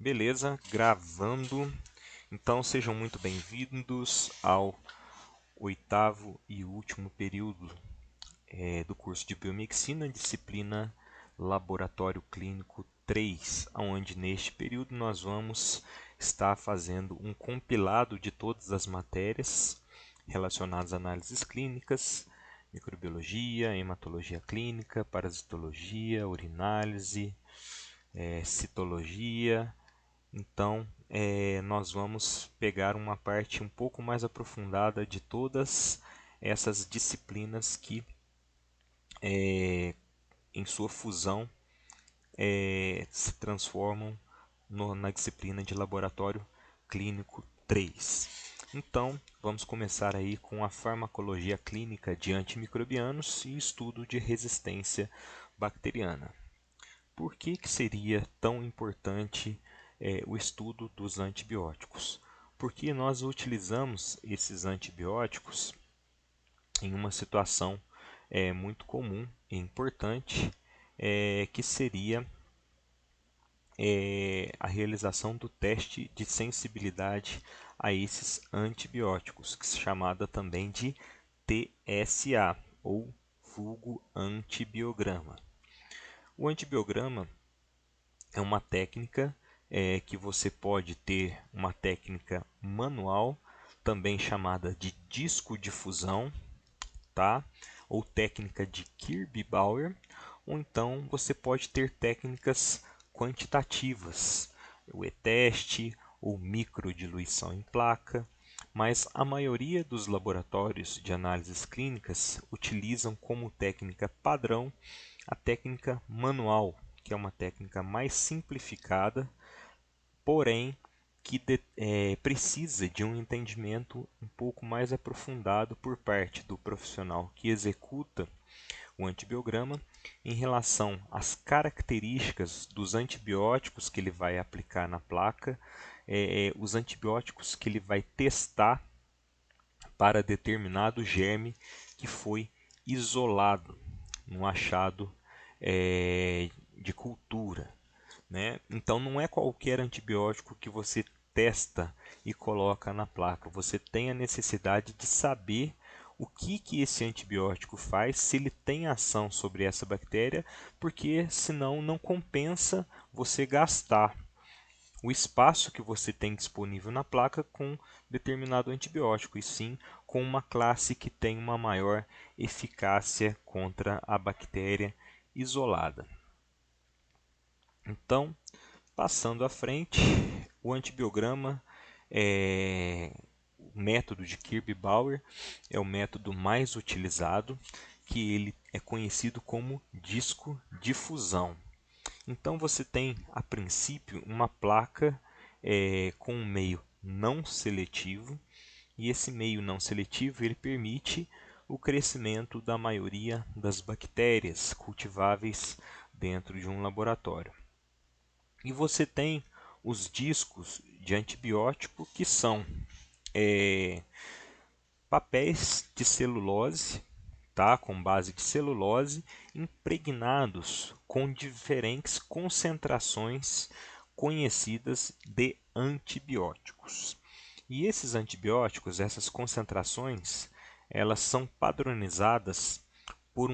Beleza, gravando. Então sejam muito bem-vindos ao oitavo e último período do curso de Biomedicina, disciplina Laboratório Clínico 3, onde neste período nós vamos estar fazendo um compilado de todas as matérias relacionadas a análises clínicas, microbiologia, hematologia clínica, parasitologia, urinálise, citologia. Então, nós vamos pegar uma parte um pouco mais aprofundada de todas essas disciplinas que, em sua fusão, se transformam na disciplina de Laboratório Clínico 3. Então, vamos começar aí com a farmacologia clínica de antimicrobianos e estudo de resistência bacteriana. Por que seria tão importante o estudo dos antibióticos? Porque nós utilizamos esses antibióticos em uma situação muito comum e importante, que seria a realização do teste de sensibilidade a esses antibióticos, que é chamada também de TSA, ou vulgo antibiograma. O antibiograma é uma técnica que você pode ter uma técnica manual, também chamada de discodifusão, tá? Ou técnica de Kirby-Bauer, ou então você pode ter técnicas quantitativas, o E-teste ou microdiluição em placa, mas a maioria dos laboratórios de análises clínicas utilizam como técnica padrão a técnica manual, que é uma técnica mais simplificada, porém que precisa de um entendimento um pouco mais aprofundado por parte do profissional que executa o antibiograma em relação às características dos antibióticos que ele vai aplicar na placa, os antibióticos que ele vai testar para determinado germe que foi isolado no achado de cultura, né? Então não é qualquer antibiótico que você testa e coloca na placa. Você tem a necessidade de saber o que esse antibiótico faz, se ele tem ação sobre essa bactéria, porque senão não compensa você gastar o espaço que você tem disponível na placa com determinado antibiótico, e sim com uma classe que tem uma maior eficácia contra a bactéria isolada. Então, passando à frente, o antibiograma o método de Kirby-Bauer é o método mais utilizado, que ele é conhecido como disco-difusão. Então você tem, a princípio, uma placa com um meio não seletivo, e esse meio não seletivo ele permite o crescimento da maioria das bactérias cultiváveis dentro de um laboratório. E você tem os discos de antibiótico, que são papéis de celulose, tá, com base de celulose, impregnados com diferentes concentrações conhecidas de antibióticos. E esses antibióticos, essas concentrações, elas são padronizadas por,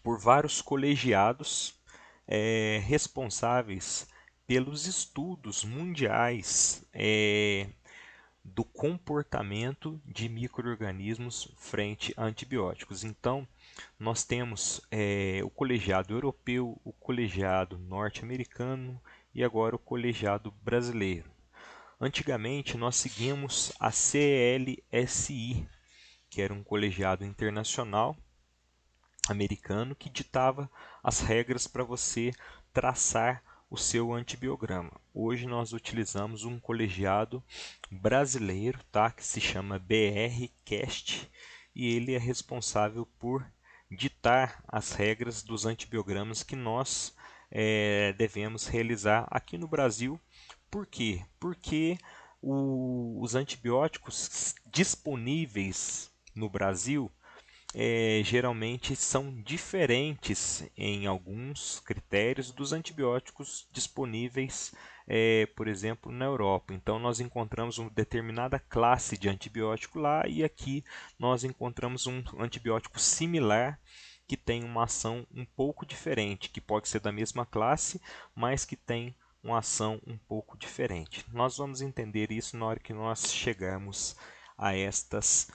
por vários colegiados responsáveis pelos estudos mundiais do comportamento de micro-organismos frente a antibióticos. Então, nós temos o colegiado europeu, o colegiado norte-americano e agora o colegiado brasileiro. Antigamente, nós seguimos a CLSI, que era um colegiado internacional americano que ditava as regras para você traçar o seu antibiograma. Hoje nós utilizamos um colegiado brasileiro, tá, que se chama BR-CAST, e ele é responsável por ditar as regras dos antibiogramas que nós devemos realizar aqui no Brasil. Por quê? Porque os antibióticos disponíveis no Brasil geralmente são diferentes em alguns critérios dos antibióticos disponíveis, por exemplo, na Europa. Então, nós encontramos uma determinada classe de antibiótico lá e aqui nós encontramos um antibiótico similar que tem uma ação um pouco diferente, que pode ser da mesma classe, mas que tem uma ação um pouco diferente. Nós vamos entender isso na hora que nós chegarmos a estas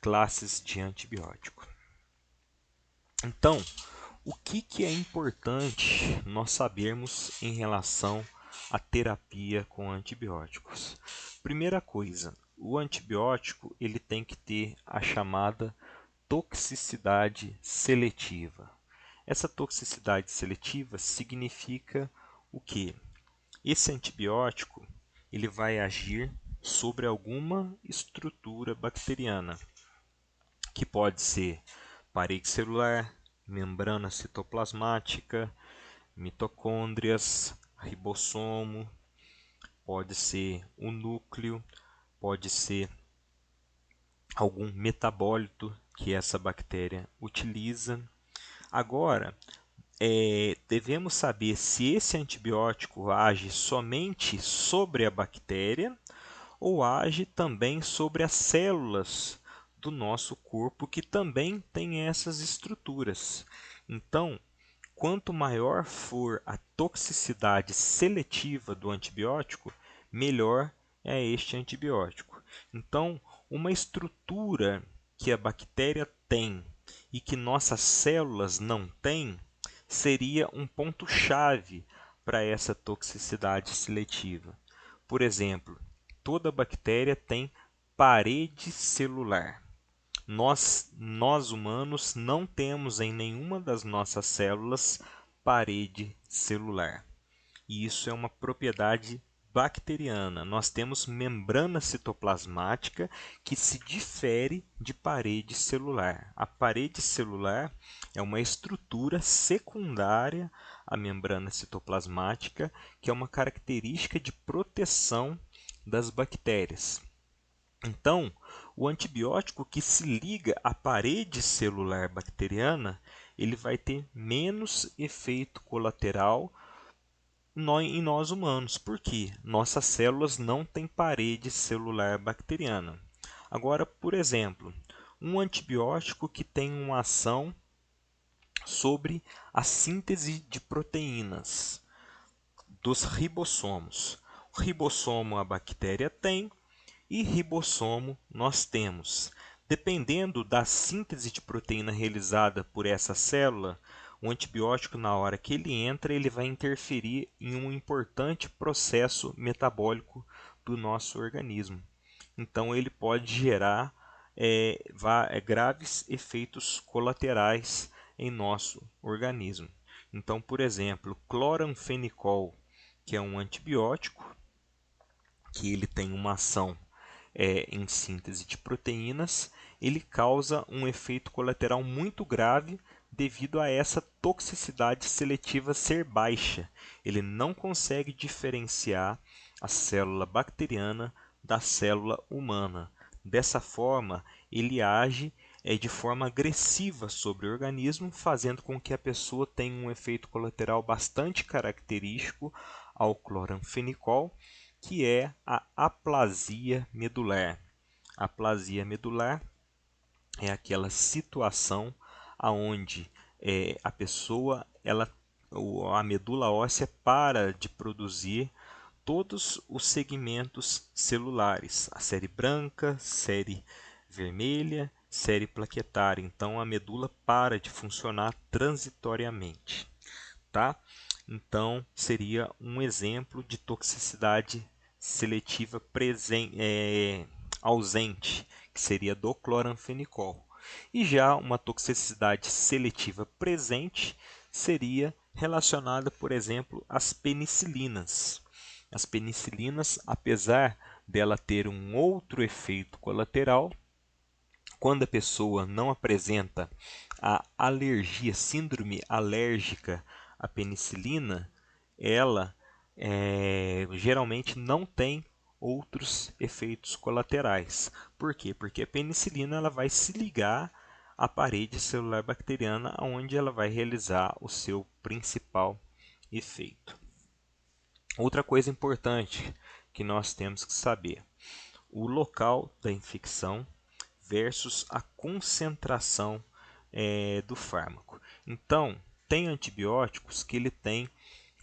classes de antibiótico. Então, o que é importante nós sabermos em relação à terapia com antibióticos? Primeira coisa, o antibiótico ele tem que ter a chamada toxicidade seletiva. Essa toxicidade seletiva significa o quê? Esse antibiótico ele vai agir sobre alguma estrutura bacteriana, que pode ser parede celular, membrana citoplasmática, mitocôndrias, ribossomo, pode ser o núcleo, pode ser algum metabólito que essa bactéria utiliza. Agora, devemos saber se esse antibiótico age somente sobre a bactéria ou age também sobre as células do nosso corpo que também têm essas estruturas. Então, quanto maior for a toxicidade seletiva do antibiótico, melhor é este antibiótico. Então, uma estrutura que a bactéria tem e que nossas células não têm seria um ponto-chave para essa toxicidade seletiva. Por exemplo, toda bactéria tem parede celular. Nós humanos não temos em nenhuma das nossas células parede celular. E isso é uma propriedade bacteriana. Nós temos membrana citoplasmática que se difere de parede celular. A parede celular é uma estrutura secundária à membrana citoplasmática, que é uma característica de proteção das bactérias. Então, o antibiótico que se liga à parede celular bacteriana, ele vai ter menos efeito colateral em nós humanos. Por quê? Nossas células não têm parede celular bacteriana. Agora, por exemplo, um antibiótico que tem uma ação sobre a síntese de proteínas dos ribossomos. O ribossomo a bactéria tem e ribossomo nós temos. Dependendo da síntese de proteína realizada por essa célula, o antibiótico, na hora que ele entra, ele vai interferir em um importante processo metabólico do nosso organismo. Então, ele pode gerar graves efeitos colaterais em nosso organismo. Então, por exemplo, cloranfenicol, que é um antibiótico, que ele tem uma ação em síntese de proteínas, ele causa um efeito colateral muito grave devido a essa toxicidade seletiva ser baixa. Ele não consegue diferenciar a célula bacteriana da célula humana. Dessa forma, ele age de forma agressiva sobre o organismo, fazendo com que a pessoa tenha um efeito colateral bastante característico ao cloranfenicol, que é a aplasia medular. A aplasia medular é aquela situação onde a pessoa, a medula óssea para de produzir todos os segmentos celulares, a série branca, série vermelha, série plaquetária. Então a medula para de funcionar transitoriamente, tá? Então seria um exemplo de toxicidade seletiva ausente, que seria do cloranfenicol. E já uma toxicidade seletiva presente seria relacionada, por exemplo, às penicilinas. As penicilinas, apesar dela ter um outro efeito colateral, quando a pessoa não apresenta a alergia, síndrome alérgica à penicilina, ela geralmente não tem outros efeitos colaterais. Por quê? Porque a penicilina ela vai se ligar a parede celular bacteriana, onde ela vai realizar o seu principal efeito. Outra coisa importante que nós temos que saber: o local da infecção versus a concentração do fármaco. Então, tem antibióticos que ele tem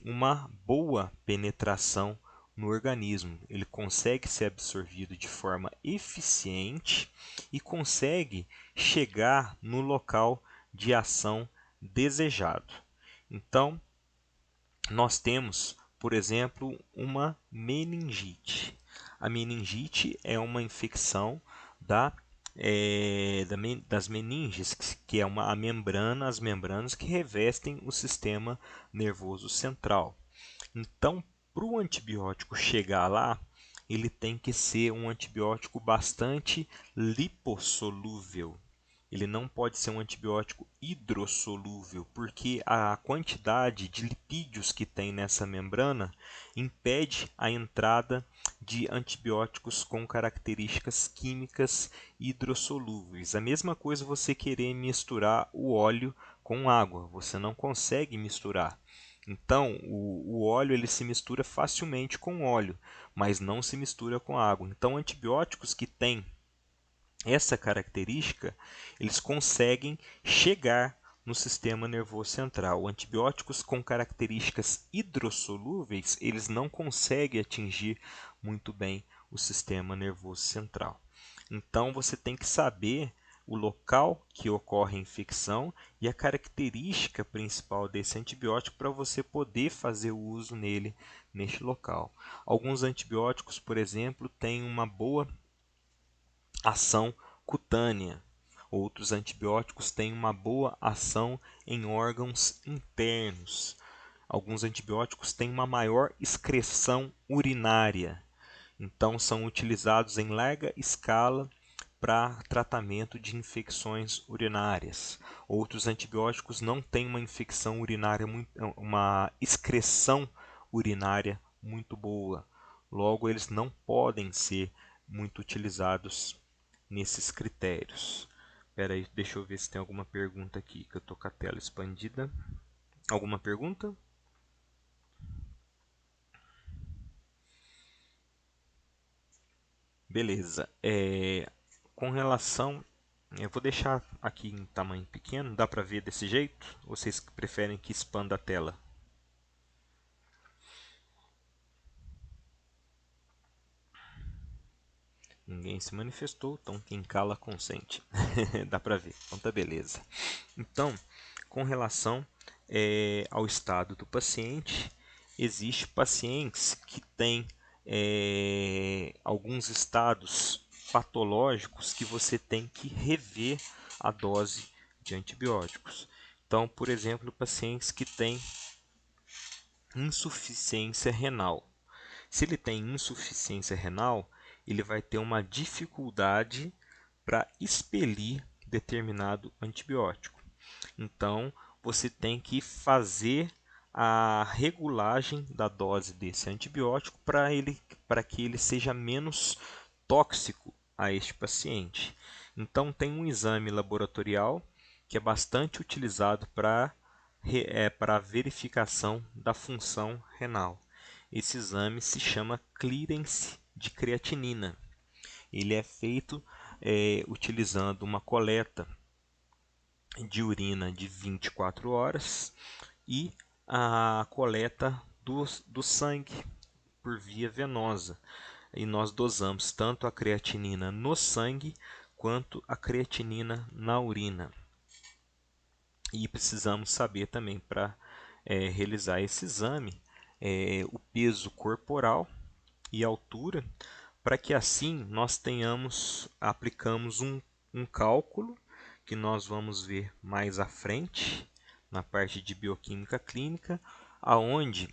uma boa penetração no organismo. Ele consegue ser absorvido de forma eficiente e consegue chegar no local de ação desejado. Então, nós temos, por exemplo, uma meningite. A meningite é uma infecção das meninges, que é as membranas que revestem o sistema nervoso central. Então, para o antibiótico chegar lá, ele tem que ser um antibiótico bastante lipossolúvel. Ele não pode ser um antibiótico hidrossolúvel, porque a quantidade de lipídios que tem nessa membrana impede a entrada de antibióticos com características químicas hidrossolúveis. A mesma coisa você querer misturar o óleo com água, você não consegue misturar. Então, o óleo ele se mistura facilmente com óleo, mas não se mistura com água. Então, antibióticos que têm essa característica, eles conseguem chegar no sistema nervoso central. Antibióticos com características hidrossolúveis, eles não conseguem atingir muito bem o sistema nervoso central. Então, você tem que saber o local que ocorre a infecção e a característica principal desse antibiótico para você poder fazer o uso nele neste local. Alguns antibióticos, por exemplo, têm uma boa ação cutânea. Outros antibióticos têm uma boa ação em órgãos internos. Alguns antibióticos têm uma maior excreção urinária. Então, são utilizados em larga escala para tratamento de infecções urinárias. Outros antibióticos não têm uma infecção urinária, uma excreção urinária muito boa. Logo, eles não podem ser muito utilizados nesses critérios. Espera aí, deixa eu ver se tem alguma pergunta aqui, que eu estou com a tela expandida. Alguma pergunta? Beleza. Com relação... Eu vou deixar aqui em tamanho pequeno, dá para ver desse jeito? Ou vocês preferem que expanda a tela? Ninguém se manifestou, então quem cala consente. Dá para ver, então tá beleza. Então, com relação ao estado do paciente, existem pacientes que têm alguns estados patológicos que você tem que rever a dose de antibióticos. Então, por exemplo, pacientes que têm insuficiência renal. Se ele tem insuficiência renal, ele vai ter uma dificuldade para expelir determinado antibiótico. Então, você tem que fazer a regulagem da dose desse antibiótico para que ele seja menos tóxico a este paciente. Então, tem um exame laboratorial que é bastante utilizado para a verificação da função renal. Esse exame se chama clearance de creatinina. Ele é feito utilizando uma coleta de urina de 24 horas e a coleta do sangue por via venosa. E nós dosamos tanto a creatinina no sangue quanto a creatinina na urina. E precisamos saber também, para realizar esse exame, o peso corporal e altura, para que assim nós aplicamos um cálculo que nós vamos ver mais à frente, na parte de bioquímica clínica, aonde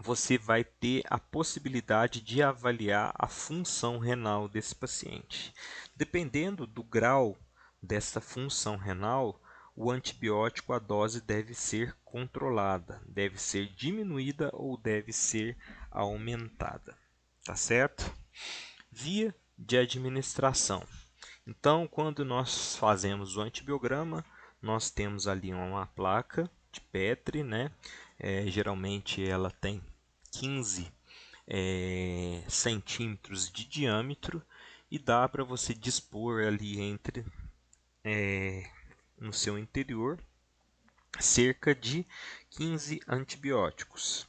você vai ter a possibilidade de avaliar a função renal desse paciente. Dependendo do grau dessa função renal, o antibiótico, a dose deve ser controlada, deve ser diminuída ou deve ser aumentada. Tá certo? Via de administração. Então, quando nós fazemos o antibiograma, nós temos ali uma placa de Petri, né? Geralmente ela tem 15 centímetros de diâmetro e dá para você dispor ali no seu interior cerca de 15 antibióticos.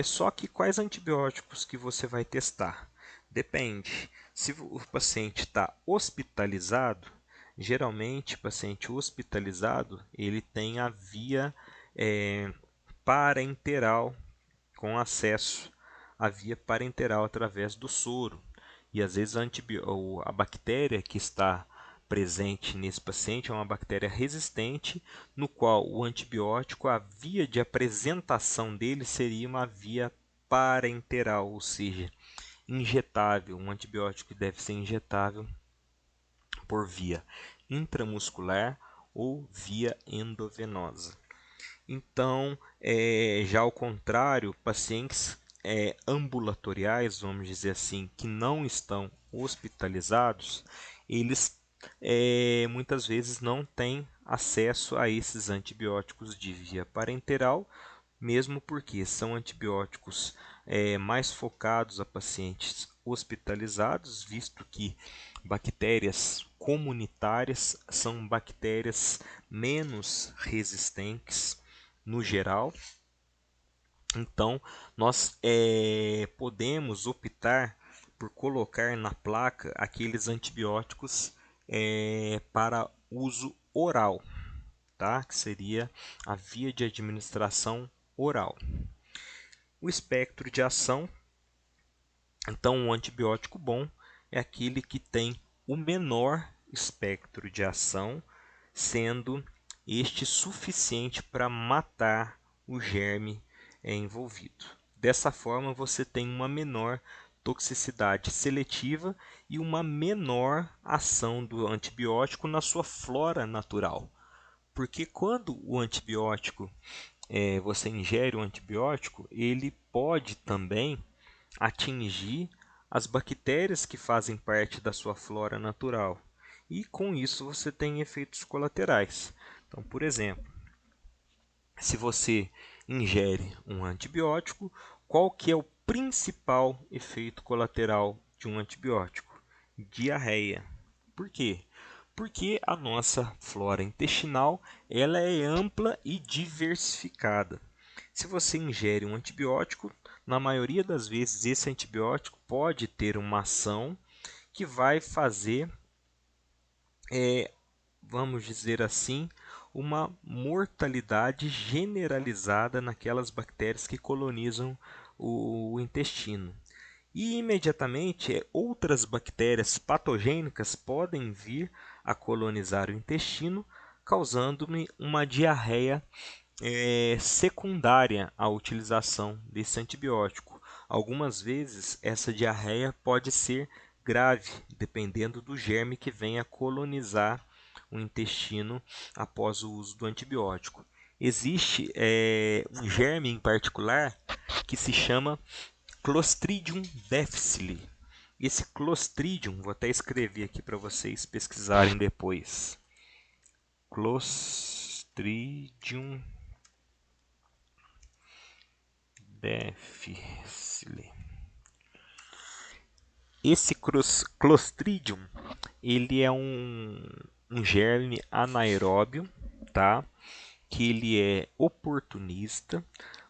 Só que quais antibióticos que você vai testar? Depende. Se o paciente está hospitalizado, geralmente o paciente hospitalizado ele tem a via parenteral com acesso à via parenteral através do soro. E às vezes a bactéria que está presente nesse paciente é uma bactéria resistente, no qual o antibiótico, a via de apresentação dele seria uma via parenteral, ou seja, injetável. Um antibiótico deve ser injetável por via intramuscular ou via endovenosa. Então, já ao contrário, pacientes ambulatoriais, vamos dizer assim, que não estão hospitalizados, eles muitas vezes não têm acesso a esses antibióticos de via parenteral, mesmo porque são antibióticos mais focados a pacientes hospitalizados, visto que bactérias comunitárias são bactérias menos resistentes no geral. Então, nós podemos optar por colocar na placa aqueles antibióticos para uso oral, tá? Que seria a via de administração oral. O espectro de ação, então, um antibiótico bom é aquele que tem o menor espectro de ação, sendo este suficiente para matar o germe envolvido. Dessa forma, você tem uma menor toxicidade seletiva e uma menor ação do antibiótico na sua flora natural. Porque quando o antibiótico, você ingere o antibiótico, ele pode também atingir as bactérias que fazem parte da sua flora natural. E com isso você tem efeitos colaterais. Então, por exemplo, se você ingere um antibiótico, qual que é o principal efeito colateral de um antibiótico? Diarreia. Por quê? Porque a nossa flora intestinal ela é ampla e diversificada. Se você ingere um antibiótico, na maioria das vezes esse antibiótico pode ter uma ação que vai fazer, vamos dizer assim, uma mortalidade generalizada naquelas bactérias que colonizam o intestino. E imediatamente outras bactérias patogênicas podem vir a colonizar o intestino, causando-me uma diarreia secundária à utilização desse antibiótico. Algumas vezes essa diarreia pode ser grave, dependendo do germe que venha colonizar o intestino após o uso do antibiótico. Existe um germe em particular que se chama Clostridium difficile. Esse Clostridium, vou até escrever aqui para vocês pesquisarem depois. Clostridium difficile. Esse Clostridium, ele é um germe anaeróbio, tá? Que ele é oportunista,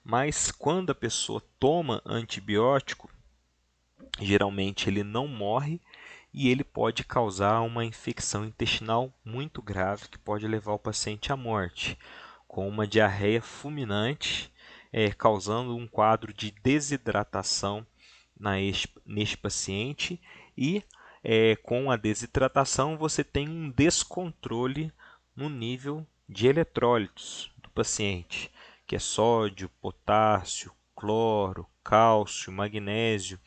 mas quando a pessoa toma antibiótico, geralmente ele não morre e ele pode causar uma infecção intestinal muito grave que pode levar o paciente à morte, com uma diarreia fulminante, causando um quadro de desidratação neste paciente e com a desidratação você tem um descontrole no nível de eletrólitos do paciente, que é sódio, potássio, cloro, cálcio, magnésio.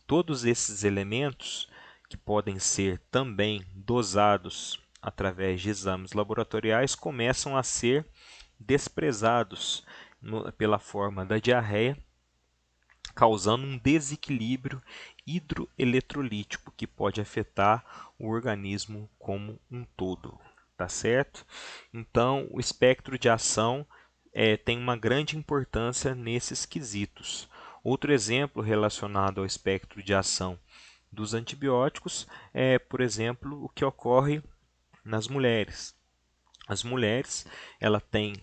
Todos esses elementos que podem ser também dosados através de exames laboratoriais começam a ser desprezados pela forma da diarreia, causando um desequilíbrio hidroeletrolítico, que pode afetar o organismo como um todo, tá certo? Então, o espectro de ação tem uma grande importância nesses quesitos. Outro exemplo relacionado ao espectro de ação dos antibióticos é, por exemplo, o que ocorre nas mulheres. As mulheres, ela têm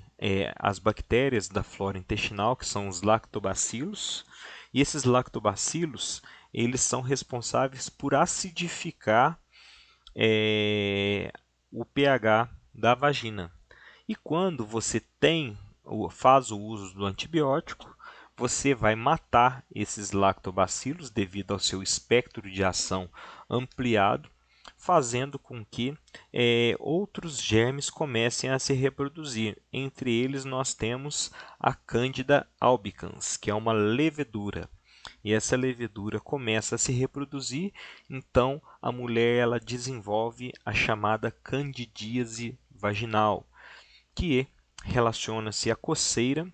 as bactérias da flora intestinal, que são os lactobacilos, e esses lactobacilos, eles são responsáveis por acidificar o pH da vagina. E quando você faz o uso do antibiótico, você vai matar esses lactobacilos devido ao seu espectro de ação ampliado, fazendo com que outros germes comecem a se reproduzir. Entre eles nós temos a Candida albicans, que é uma levedura. E essa levedura começa a se reproduzir, então a mulher ela desenvolve a chamada candidíase vaginal, que relaciona-se à coceira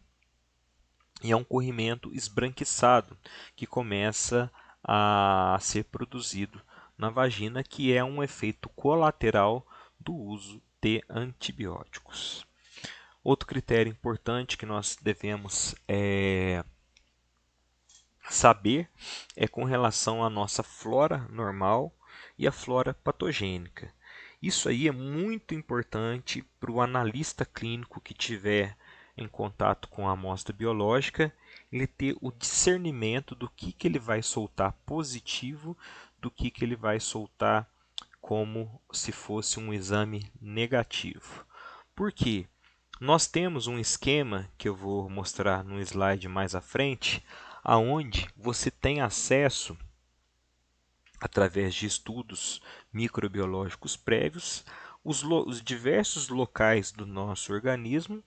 e a um corrimento esbranquiçado que começa a ser produzido na vagina, que é um efeito colateral do uso de antibióticos. Outro critério importante que nós devemos saber é com relação à nossa flora normal e a flora patogênica. Isso aí é muito importante para o analista clínico que tiver em contato com a amostra biológica, ele ter o discernimento do que ele vai soltar positivo, do que ele vai soltar como se fosse um exame negativo. Por quê? Nós temos um esquema que eu vou mostrar no slide mais à frente, aonde você tem acesso, através de estudos microbiológicos prévios, os diversos locais do nosso organismo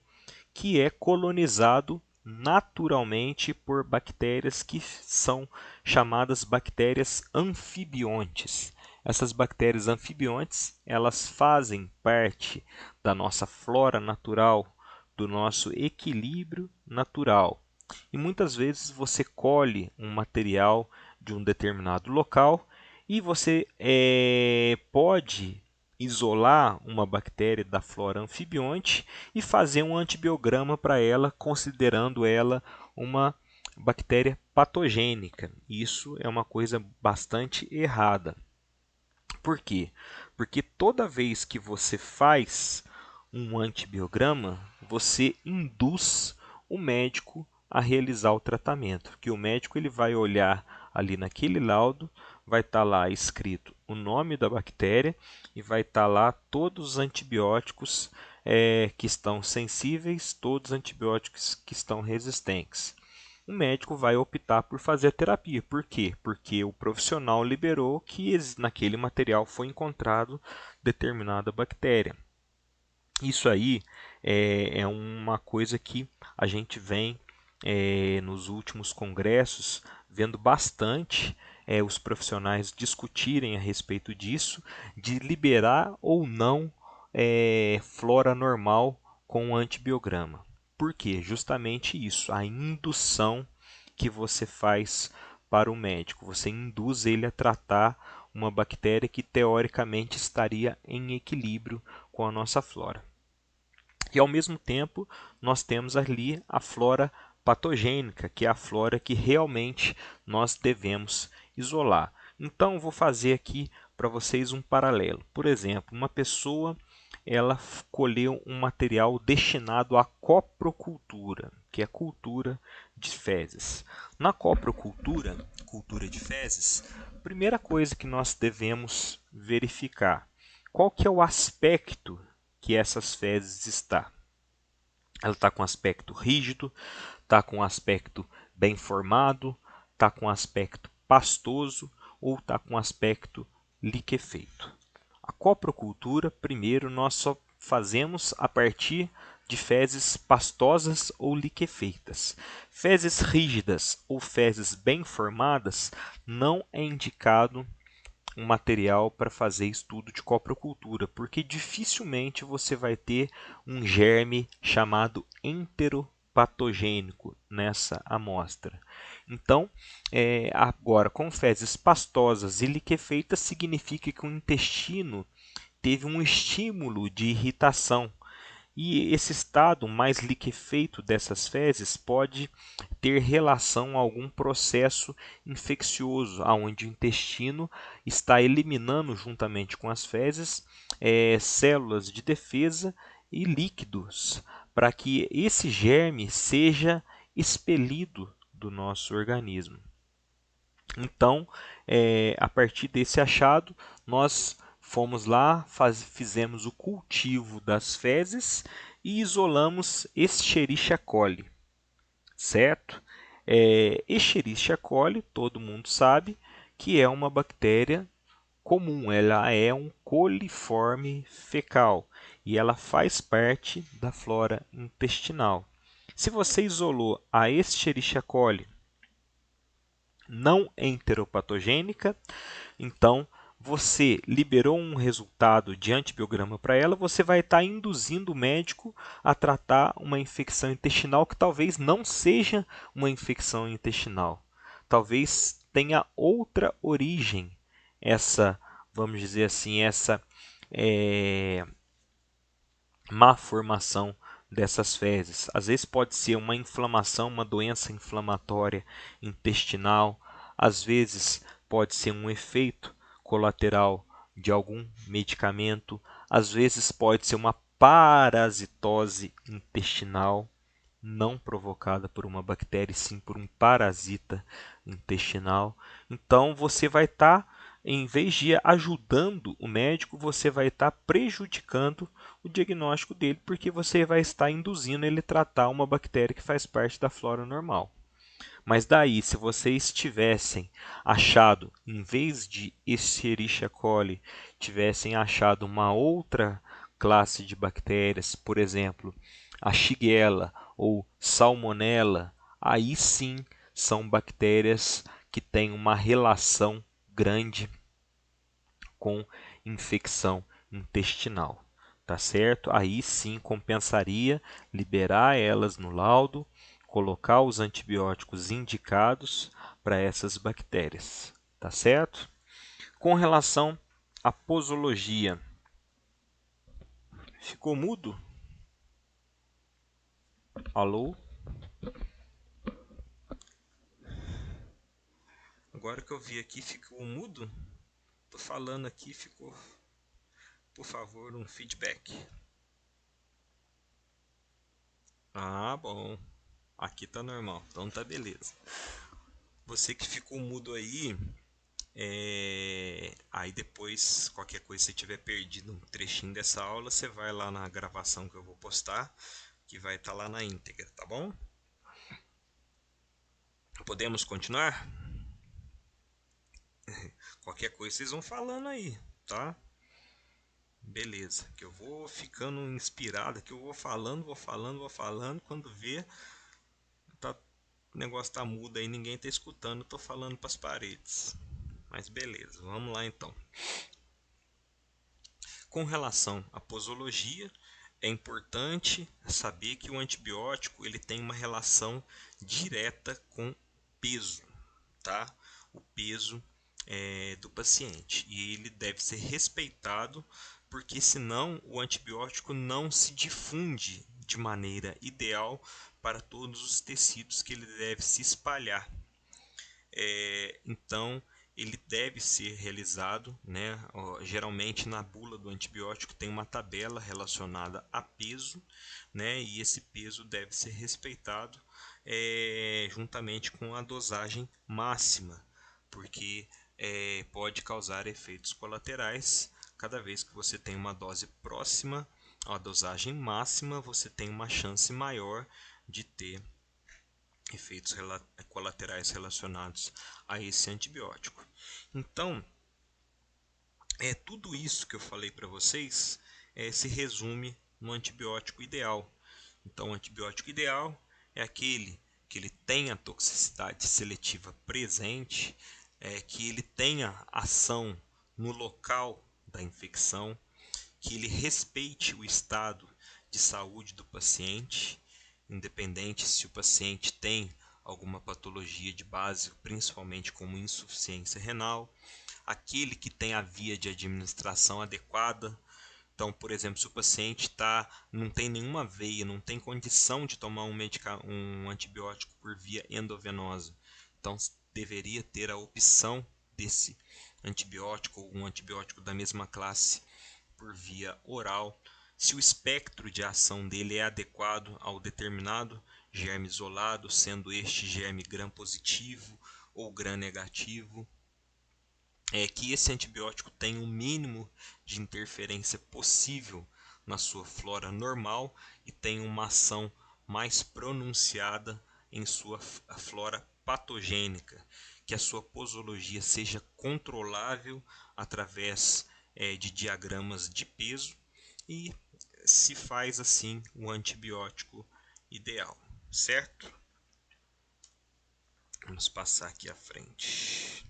que é colonizado naturalmente por bactérias que são chamadas bactérias anfibiontes. Essas bactérias anfibiontes, elas fazem parte da nossa flora natural, do nosso equilíbrio natural. E muitas vezes você colhe um material de um determinado local e você pode isolar uma bactéria da flora anfibionte e fazer um antibiograma para ela, considerando ela uma bactéria patogênica. Isso é uma coisa bastante errada. Por quê? Porque toda vez que você faz um antibiograma, você induz o médico a realizar o tratamento, que o médico ele vai olhar ali naquele laudo, vai estar lá escrito o nome da bactéria e vai estar lá todos os antibióticos que estão sensíveis, todos os antibióticos que estão resistentes. O médico vai optar por fazer a terapia. Por quê? Porque o profissional liberou que naquele material foi encontrado determinada bactéria. Isso aí é uma coisa que a gente vem nos últimos congressos vendo bastante os profissionais discutirem a respeito disso, de liberar ou não flora normal com antibiograma. Por quê? Justamente isso, a indução que você faz para o médico. Você induz ele a tratar uma bactéria que teoricamente estaria em equilíbrio com a nossa flora. E ao mesmo tempo, nós temos ali a flora patogênica, que é a flora que realmente nós devemos isolar. Então, vou fazer aqui para vocês um paralelo. Por exemplo, uma pessoa ela colheu um material destinado à coprocultura, que é a cultura de fezes. Na coprocultura, cultura de fezes, a primeira coisa que nós devemos verificar, qual que é o aspecto que essas fezes está. Ela está com aspecto rígido, está com aspecto bem formado, está com aspecto pastoso ou está com aspecto liquefeito. A coprocultura, primeiro, nós só fazemos a partir de fezes pastosas ou liquefeitas. Fezes rígidas ou fezes bem formadas não é indicado um material para fazer estudo de coprocultura, porque dificilmente você vai ter um germe chamado patogênico nessa amostra. Então, agora, com fezes pastosas e liquefeitas, significa que o intestino teve um estímulo de irritação. E esse estado mais liquefeito dessas fezes pode ter relação a algum processo infeccioso, onde o intestino está eliminando, juntamente com as fezes, células de defesa e líquidos, para que esse germe seja expelido do nosso organismo. Então, a partir desse achado, nós fomos lá, fizemos o cultivo das fezes e isolamos Escherichia coli, certo? Escherichia coli, todo mundo sabe que é uma bactéria comum, ela é um coliforme fecal e ela faz parte da flora intestinal. Se você isolou a Escherichia coli não enteropatogênica, então você liberou um resultado de antibiograma para ela, você vai estar induzindo o médico a tratar uma infecção intestinal que talvez não seja uma infecção intestinal. Talvez tenha outra origem essa, vamos dizer assim, essa má formação dessas fezes. Às vezes pode ser uma inflamação, uma doença inflamatória intestinal, às vezes pode ser um efeito colateral de algum medicamento, às vezes pode ser uma parasitose intestinal, não provocada por uma bactéria, e sim por um parasita intestinal. Então você vai estar, em vez de ajudando o médico, você vai estar prejudicando o diagnóstico dele, porque você vai estar induzindo ele a tratar uma bactéria que faz parte da flora normal. Mas daí, se vocês tivessem achado, em vez de Escherichia coli, tivessem achado uma outra classe de bactérias, por exemplo, a Shigella ou Salmonella, aí sim são bactérias que têm uma relação grande com infecção intestinal, tá certo? Aí sim compensaria liberar elas no laudo, colocar os antibióticos indicados para essas bactérias, tá certo? Com relação à posologia, ficou mudo? Alô? Agora que eu vi aqui, ficou mudo? Tô falando aqui, ficou. Por favor, um feedback. Ah, bom. Aqui tá normal, então tá beleza. Você que ficou mudo aí, aí depois, qualquer coisa, se tiver perdido um trechinho dessa aula, você vai lá na gravação que eu vou postar, que vai estar lá na íntegra, tá bom? Podemos continuar? Qualquer coisa vocês vão falando aí, tá? Beleza, que eu vou ficando inspirado, que eu vou falando, quando vê, tá, o negócio tá mudo aí, ninguém tá escutando, eu tô falando para as paredes. Mas beleza, vamos lá então. Com relação à posologia, é importante saber que o antibiótico ele tem uma relação direta com peso, tá? O peso do paciente, e ele deve ser respeitado, porque senão o antibiótico não se difunde de maneira ideal para todos os tecidos que ele deve se espalhar. Então ele deve ser realizado, né? Geralmente na bula do antibiótico tem uma tabela relacionada a peso, né? E esse peso deve ser respeitado juntamente com a dosagem máxima, porque pode causar efeitos colaterais. Cada vez que você tem uma dose próxima à dosagem máxima, você tem uma chance maior de ter efeitos colaterais relacionados a esse antibiótico. Então, tudo isso que eu falei para vocês se resume no antibiótico ideal. Então, o antibiótico ideal é aquele que ele tenha toxicidade seletiva presente, que ele tenha ação no local da infecção, que ele respeite o estado de saúde do paciente, independente se o paciente tem alguma patologia de base, principalmente como insuficiência renal, aquele que tem a via de administração adequada. Então, por exemplo, se o paciente não tem nenhuma veia, não tem condição de tomar um antibiótico por via endovenosa, então deveria ter a opção desse antibiótico ou um antibiótico da mesma classe por via oral. Se o espectro de ação dele é adequado ao determinado germe isolado, sendo este germe gram positivo ou gram negativo, que esse antibiótico tenha o mínimo de interferência possível na sua flora normal e tenha uma ação mais pronunciada em sua flora patogênica, que a sua posologia seja controlável através de diagramas de peso e se faz assim o antibiótico ideal, certo? Vamos passar aqui à frente.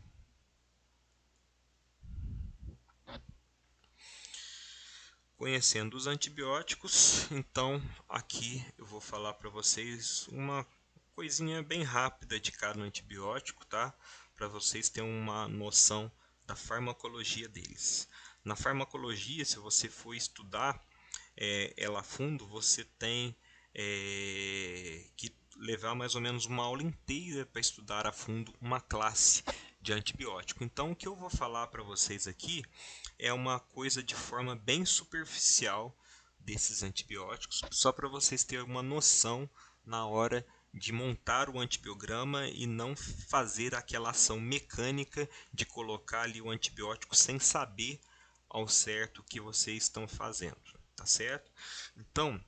Conhecendo os antibióticos, então aqui eu vou falar para vocês uma coisinha bem rápida de cada antibiótico, tá? Para vocês terem uma noção da farmacologia deles. Na farmacologia, se você for estudar ela a fundo, você tem que levar mais ou menos uma aula inteira para estudar a fundo uma classe de antibiótico. Então, o que eu vou falar para vocês aqui é uma coisa de forma bem superficial desses antibióticos, só para vocês terem uma noção na hora de montar o antibiograma e não fazer aquela ação mecânica de colocar ali o antibiótico sem saber ao certo o que vocês estão fazendo, tá certo? Então,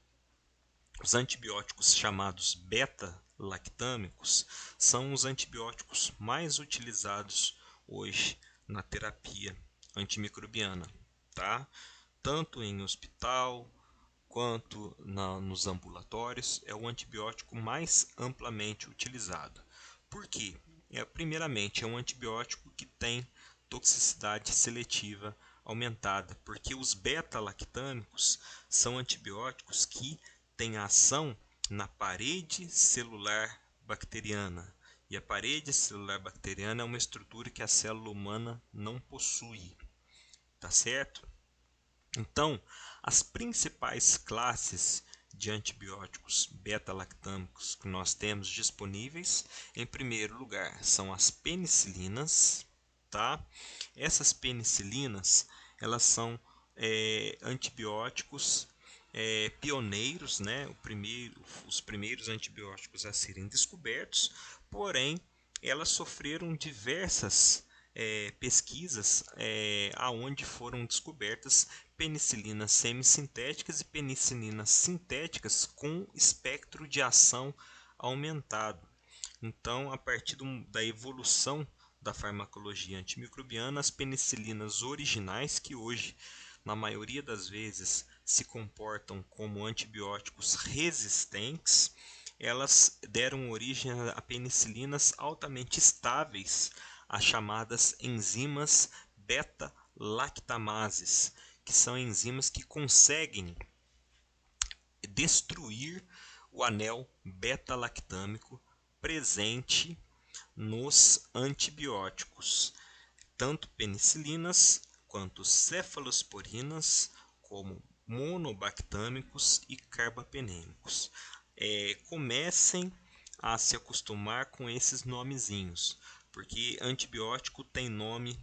os antibióticos chamados beta-lactâmicos são os antibióticos mais utilizados hoje na terapia antimicrobiana, tá? Tanto em hospital quanto nos ambulatórios, é o antibiótico mais amplamente utilizado. Por quê? Primeiramente, é um antibiótico que tem toxicidade seletiva aumentada, porque os beta-lactâmicos são antibióticos que têm ação na parede celular bacteriana. E a parede celular bacteriana é uma estrutura que a célula humana não possui, tá certo? Então, as principais classes de antibióticos beta-lactâmicos que nós temos disponíveis, em primeiro lugar, são as penicilinas, tá? Essas penicilinas, elas são antibióticos pioneiros, né? Os primeiros antibióticos a serem descobertos, porém, elas sofreram diversas pesquisas aonde foram descobertas penicilinas semissintéticas e penicilinas sintéticas com espectro de ação aumentado. Então, a partir da evolução da farmacologia antimicrobiana, as penicilinas originais, que hoje, na maioria das vezes, se comportam como antibióticos resistentes, elas deram origem a penicilinas altamente estáveis, as chamadas enzimas beta-lactamases, que são enzimas que conseguem destruir o anel beta-lactâmico presente nos antibióticos, tanto penicilinas quanto cefalosporinas, como monobactâmicos e carbapenêmicos. Comecem a se acostumar com esses nomezinhos, porque antibiótico tem nome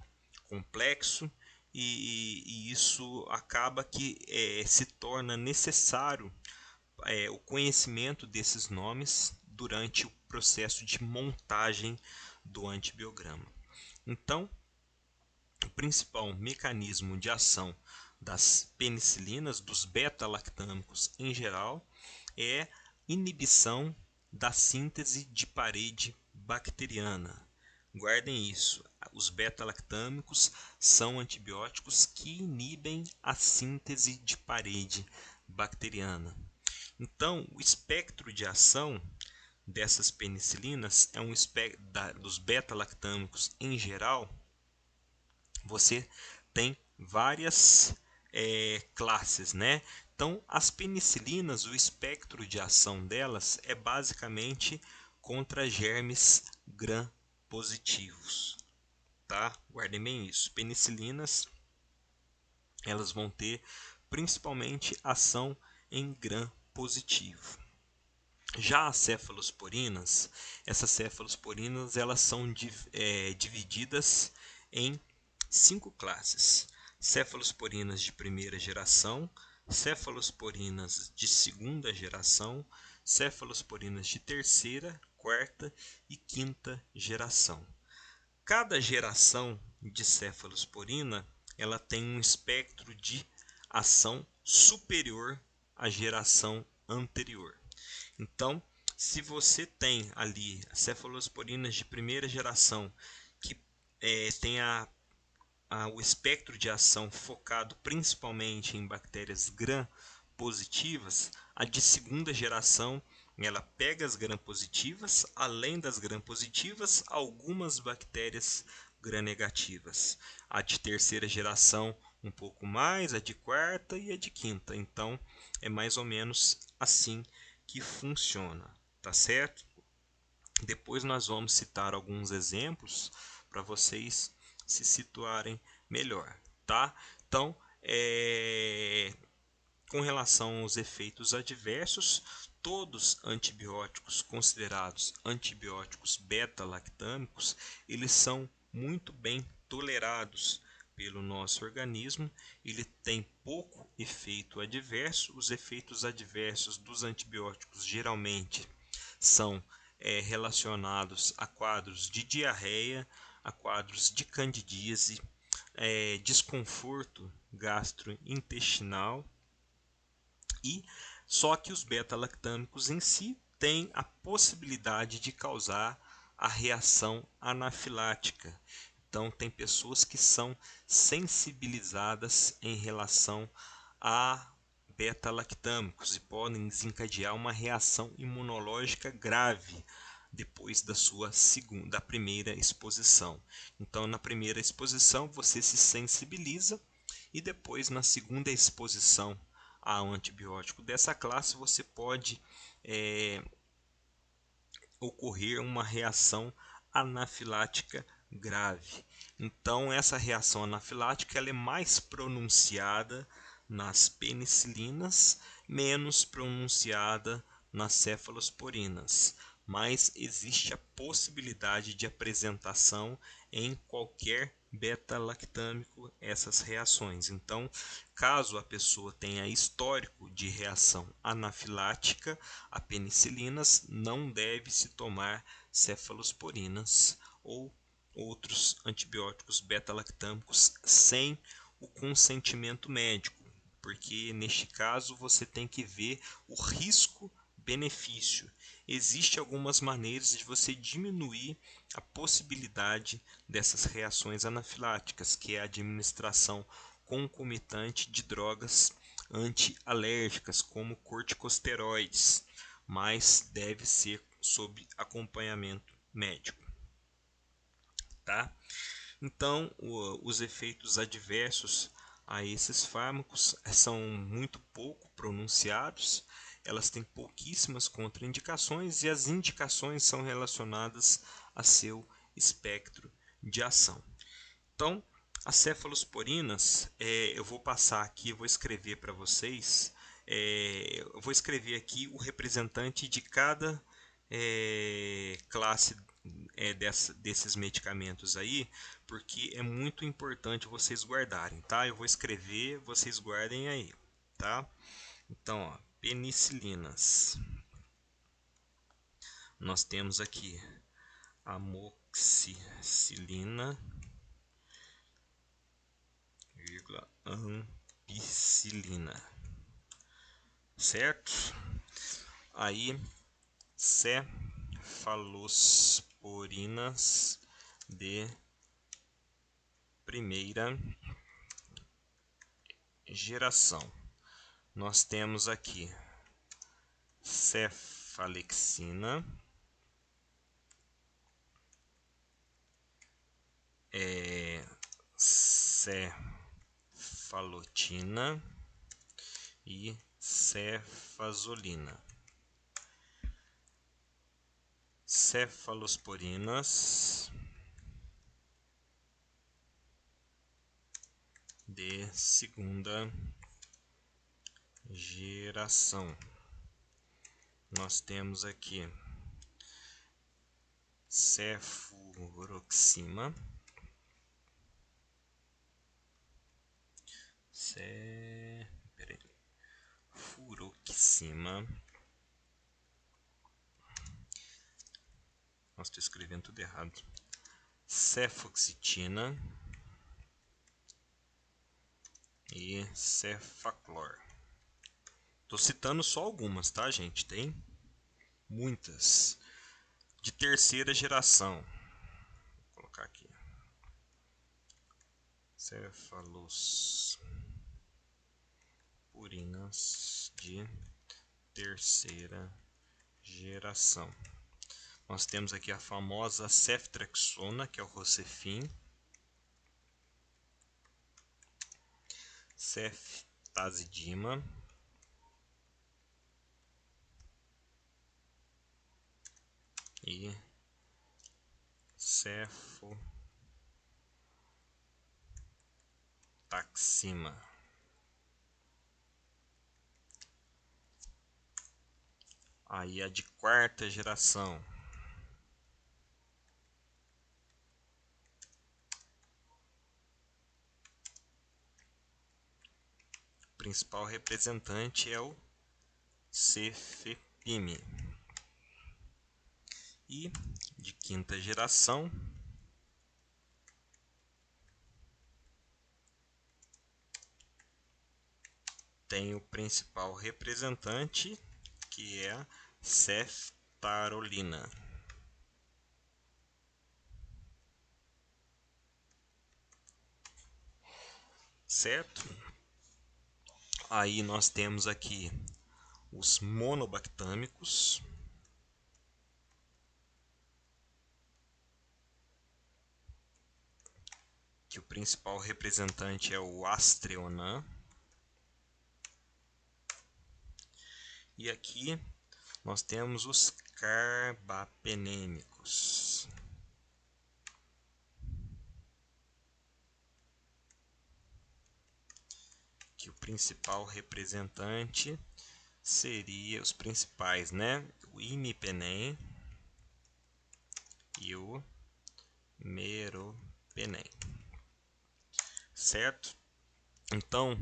complexo e isso acaba que se torna necessário o conhecimento desses nomes durante o processo de montagem do antibiograma. Então, o principal mecanismo de ação das penicilinas, dos beta-lactâmicos em geral, é inibição da síntese de parede bacteriana. Guardem isso, os beta-lactâmicos são antibióticos que inibem a síntese de parede bacteriana. Então, o espectro de ação dessas penicilinas é um espectro dos beta-lactâmicos em geral. Você tem várias classes, né? Então, as penicilinas, o espectro de ação delas é basicamente contra germes gram-positivos, tá? Guardem bem isso. Penicilinas, elas vão ter principalmente ação em gram-positivo. Já as cefalosporinas, essas cefalosporinas elas são divididas em 5 classes: cefalosporinas de primeira geração, cefalosporinas de segunda geração, cefalosporinas de terceira, quarta e quinta geração. Cada geração de cefalosporina ela tem um espectro de ação superior à geração anterior. Então, se você tem ali cefalosporinas de primeira geração que tem o espectro de ação focado principalmente em bactérias gram-positivas, a de segunda geração ela pega as gram-positivas, além das gram-positivas, algumas bactérias gram-negativas. A de terceira geração um pouco mais, a de quarta e a de quinta. Então, é mais ou menos assim que funciona, tá certo? Depois nós vamos citar alguns exemplos para vocês se situarem melhor, tá? Então, com relação aos efeitos adversos, todos antibióticos considerados antibióticos beta-lactâmicos, eles são muito bem tolerados pelo nosso organismo, ele tem pouco efeito adverso. Os efeitos adversos dos antibióticos geralmente são relacionados a quadros de diarreia, a quadros de candidíase, desconforto gastrointestinal, e só que os beta-lactâmicos em si têm a possibilidade de causar a reação anafilática. Então, tem pessoas que são sensibilizadas em relação a beta-lactâmicos e podem desencadear uma reação imunológica grave depois da primeira exposição. Então, na primeira exposição, você se sensibiliza e depois, na segunda exposição a um antibiótico dessa classe, você pode ocorrer uma reação anafilática grave. Então, essa reação anafilática ela é mais pronunciada nas penicilinas, menos pronunciada nas cefalosporinas, mas existe a possibilidade de apresentação em qualquer beta-lactâmico essas reações. Então, caso a pessoa tenha histórico de reação anafilática a penicilinas, não deve se tomar cefalosporinas ou outros antibióticos beta-lactâmicos sem o consentimento médico, porque neste caso você tem que ver o risco-benefício. Existem algumas maneiras de você diminuir a possibilidade dessas reações anafiláticas, que é a administração concomitante de drogas antialérgicas, como corticosteroides, mas deve ser sob acompanhamento médico, tá? Então, os efeitos adversos a esses fármacos são muito pouco pronunciados, elas têm pouquíssimas contraindicações e as indicações são relacionadas a seu espectro de ação. Então, as cefalosporinas, eu vou passar aqui, eu vou escrever para vocês, eu vou escrever aqui o representante de cada classe desses medicamentos aí, porque é muito importante vocês guardarem, tá? Eu vou escrever, vocês guardem aí, tá? Então, ó, penicilinas. Nós temos aqui amoxicilina, ampicilina, certo? Aí, cefalosporinas de primeira geração. Nós temos aqui cefalexina, cefalotina e cefazolina. Cefalosporinas de segunda geração. Nós temos aqui cefuroxima, cefuroxima. Nossa, estou escrevendo tudo errado. Cefoxitina e cefaclor. Estou citando só algumas, tá, gente? Tem muitas. De terceira geração. Vou colocar aqui. Cefalosporinas de terceira geração. Nós temos aqui a famosa ceftriaxona, que é o Rocefin. Ceftazidima. E cefotaxima. Aí a de quarta geração. O principal representante é o cefepime. E de quinta geração, tem o principal representante, que é a ceftarolina. Certo? Aí nós temos aqui os monobactâmicos, que o principal representante é o Astreonam. E aqui nós temos os carbapenêmicos, que o principal representante seria os principais, né? O imipenem e o meropenem. Certo? Então,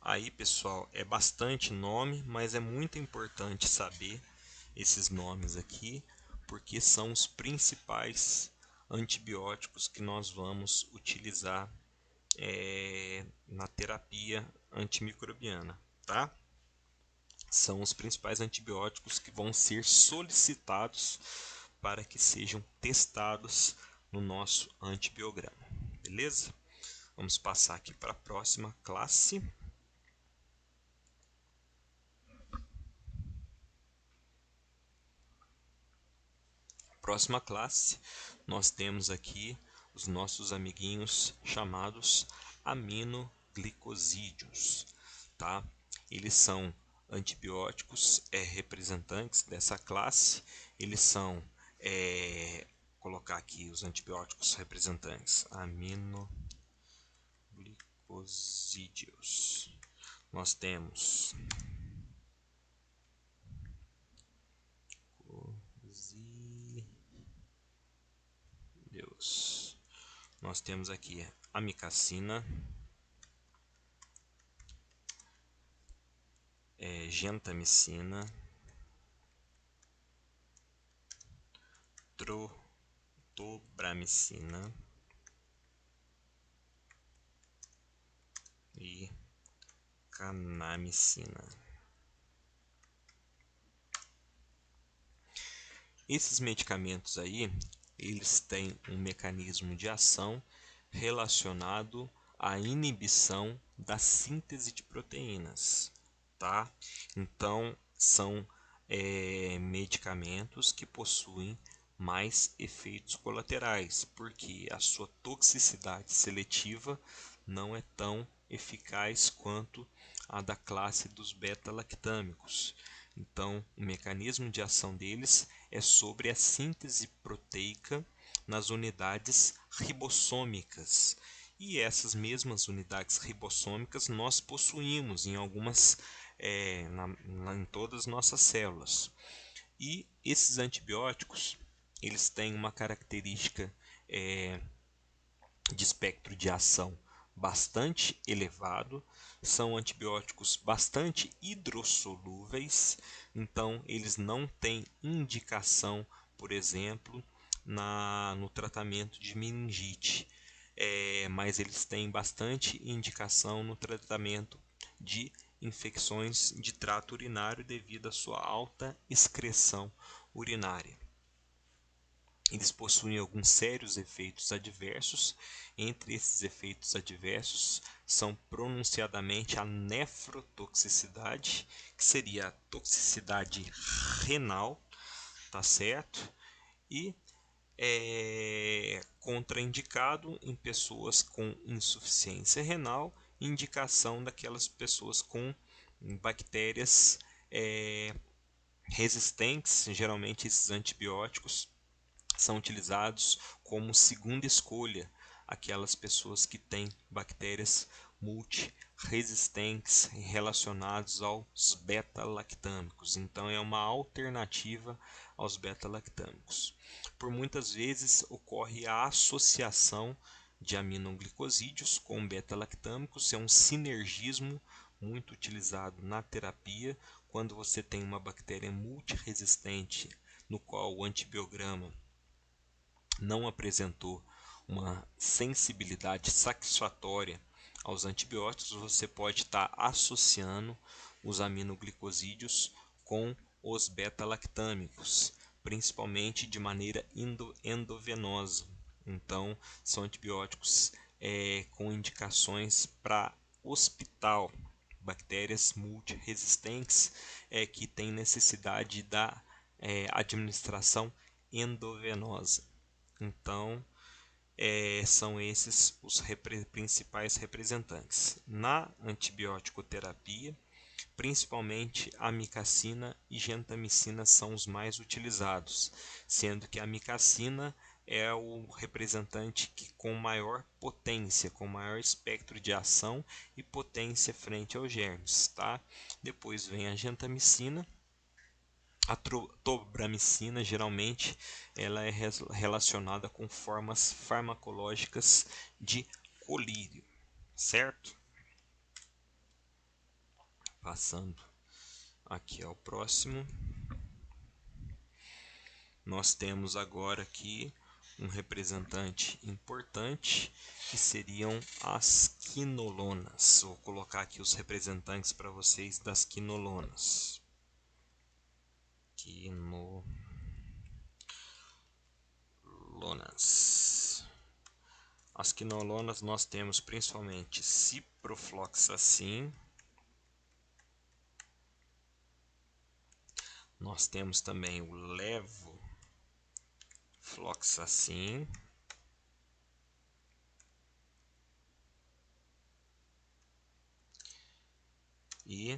aí, pessoal, é bastante nome, mas é muito importante saber esses nomes aqui, porque são os principais antibióticos que nós vamos utilizar na terapia antimicrobiana, tá? São os principais antibióticos que vão ser solicitados para que sejam testados no nosso antibiograma, beleza? Vamos passar aqui para a próxima classe. Próxima classe, nós temos aqui os nossos amiguinhos chamados aminoglicosídeos, tá? Eles são antibióticos representantes dessa classe. Eles são, colocar aqui os antibióticos representantes, aminoglicosídeos. Nós temos nós temos aqui amicacina, gentamicina, tobramicina e canamicina. Esses medicamentos aí, eles têm um mecanismo de ação relacionado à inibição da síntese de proteínas, tá? Então, são medicamentos que possuem mais efeitos colaterais, porque a sua toxicidade seletiva não é tão eficaz quanto a da classe dos beta-lactâmicos. Então, o mecanismo de ação deles é sobre a síntese proteica nas unidades ribossômicas. E essas mesmas unidades ribossômicas nós possuímos em algumas, em todas as nossas células. E esses antibióticos, eles têm uma característica de espectro de ação bastante elevado, são antibióticos bastante hidrossolúveis, então eles não têm indicação, por exemplo, no tratamento de meningite, mas eles têm bastante indicação no tratamento de infecções de trato urinário devido à sua alta excreção urinária. Eles possuem alguns sérios efeitos adversos. Entre esses efeitos adversos são pronunciadamente a nefrotoxicidade, que seria a toxicidade renal, tá certo? E contraindicado em pessoas com insuficiência renal, indicação daquelas pessoas com bactérias resistentes. Geralmente esses antibióticos são utilizados como segunda escolha aquelas pessoas que têm bactérias multiresistentes relacionadas aos beta-lactâmicos. Então é uma alternativa aos beta-lactâmicos. Por muitas vezes ocorre a associação de aminoglicosídeos com beta-lactâmicos, é um sinergismo muito utilizado na terapia quando você tem uma bactéria multiresistente no qual o antibiograma não apresentou uma sensibilidade satisfatória aos antibióticos, você pode estar associando os aminoglicosídeos com os beta-lactâmicos, principalmente de maneira endovenosa. Então, são antibióticos com indicações para hospital, bactérias multiresistentes que têm necessidade da administração endovenosa. Então, são esses os principais representantes. Na antibiótico-terapia, principalmente a amicacina e gentamicina são os mais utilizados, sendo que a amicacina é o representante com maior potência, com maior espectro de ação e potência frente aos germes. Tá? Depois vem a gentamicina. A tobramicina geralmente ela é relacionada com formas farmacológicas de colírio, certo? Passando aqui ao próximo, nós temos agora aqui um representante importante que seriam as quinolonas. Vou colocar aqui os representantes para vocês das quinolonas. As quinolonas nós temos principalmente ciprofloxacin, nós temos também o levofloxacin e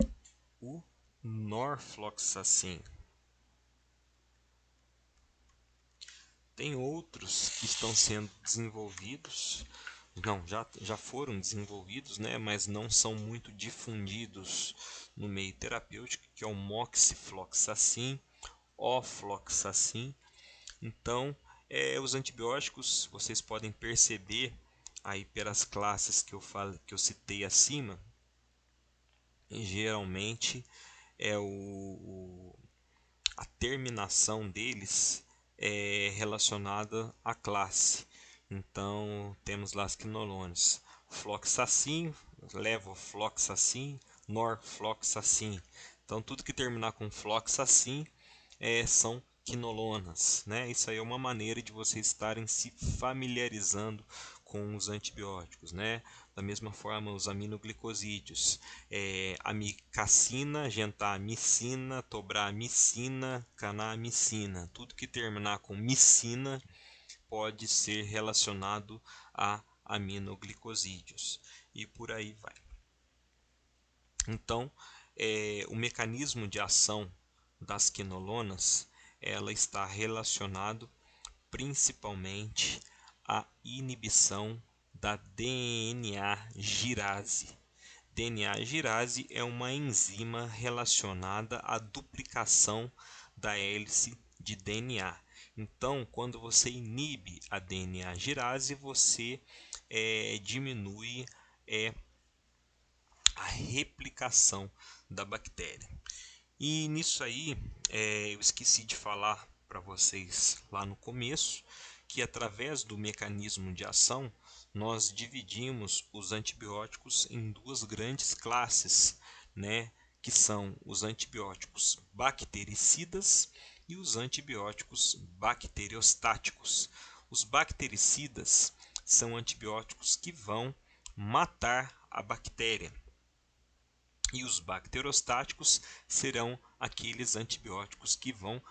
o norfloxacin. Tem outros que estão sendo desenvolvidos, já foram desenvolvidos, né, mas não são muito difundidos no meio terapêutico, que é o moxifloxacin, ofloxacin. Então, os antibióticos, vocês podem perceber aí pelas classes que eu citei acima, geralmente a terminação deles é relacionada à classe. Então, temos lá as quinolonas: floxacin, levofloxacin, norfloxacin. Então, tudo que terminar com floxacin são quinolonas, né? Isso aí é uma maneira de vocês estarem se familiarizando com os antibióticos, né? Da mesma forma, os aminoglicosídeos, amicacina, gentamicina, tobramicina, canamicina. Tudo que terminar com micina pode ser relacionado a aminoglicosídeos e por aí vai. Então, o mecanismo de ação das quinolonas ela está relacionado principalmente à inibição da DNA girase. DNA girase é uma enzima relacionada à duplicação da hélice de DNA. Então, quando você inibe a DNA girase, você diminui a replicação da bactéria. E nisso aí, eu esqueci de falar para vocês lá no começo que através do mecanismo de ação nós dividimos os antibióticos em duas grandes classes, né, que são os antibióticos bactericidas e os antibióticos bacteriostáticos. Os bactericidas são antibióticos que vão matar a bactéria. E os bacterostáticos serão aqueles antibióticos que vão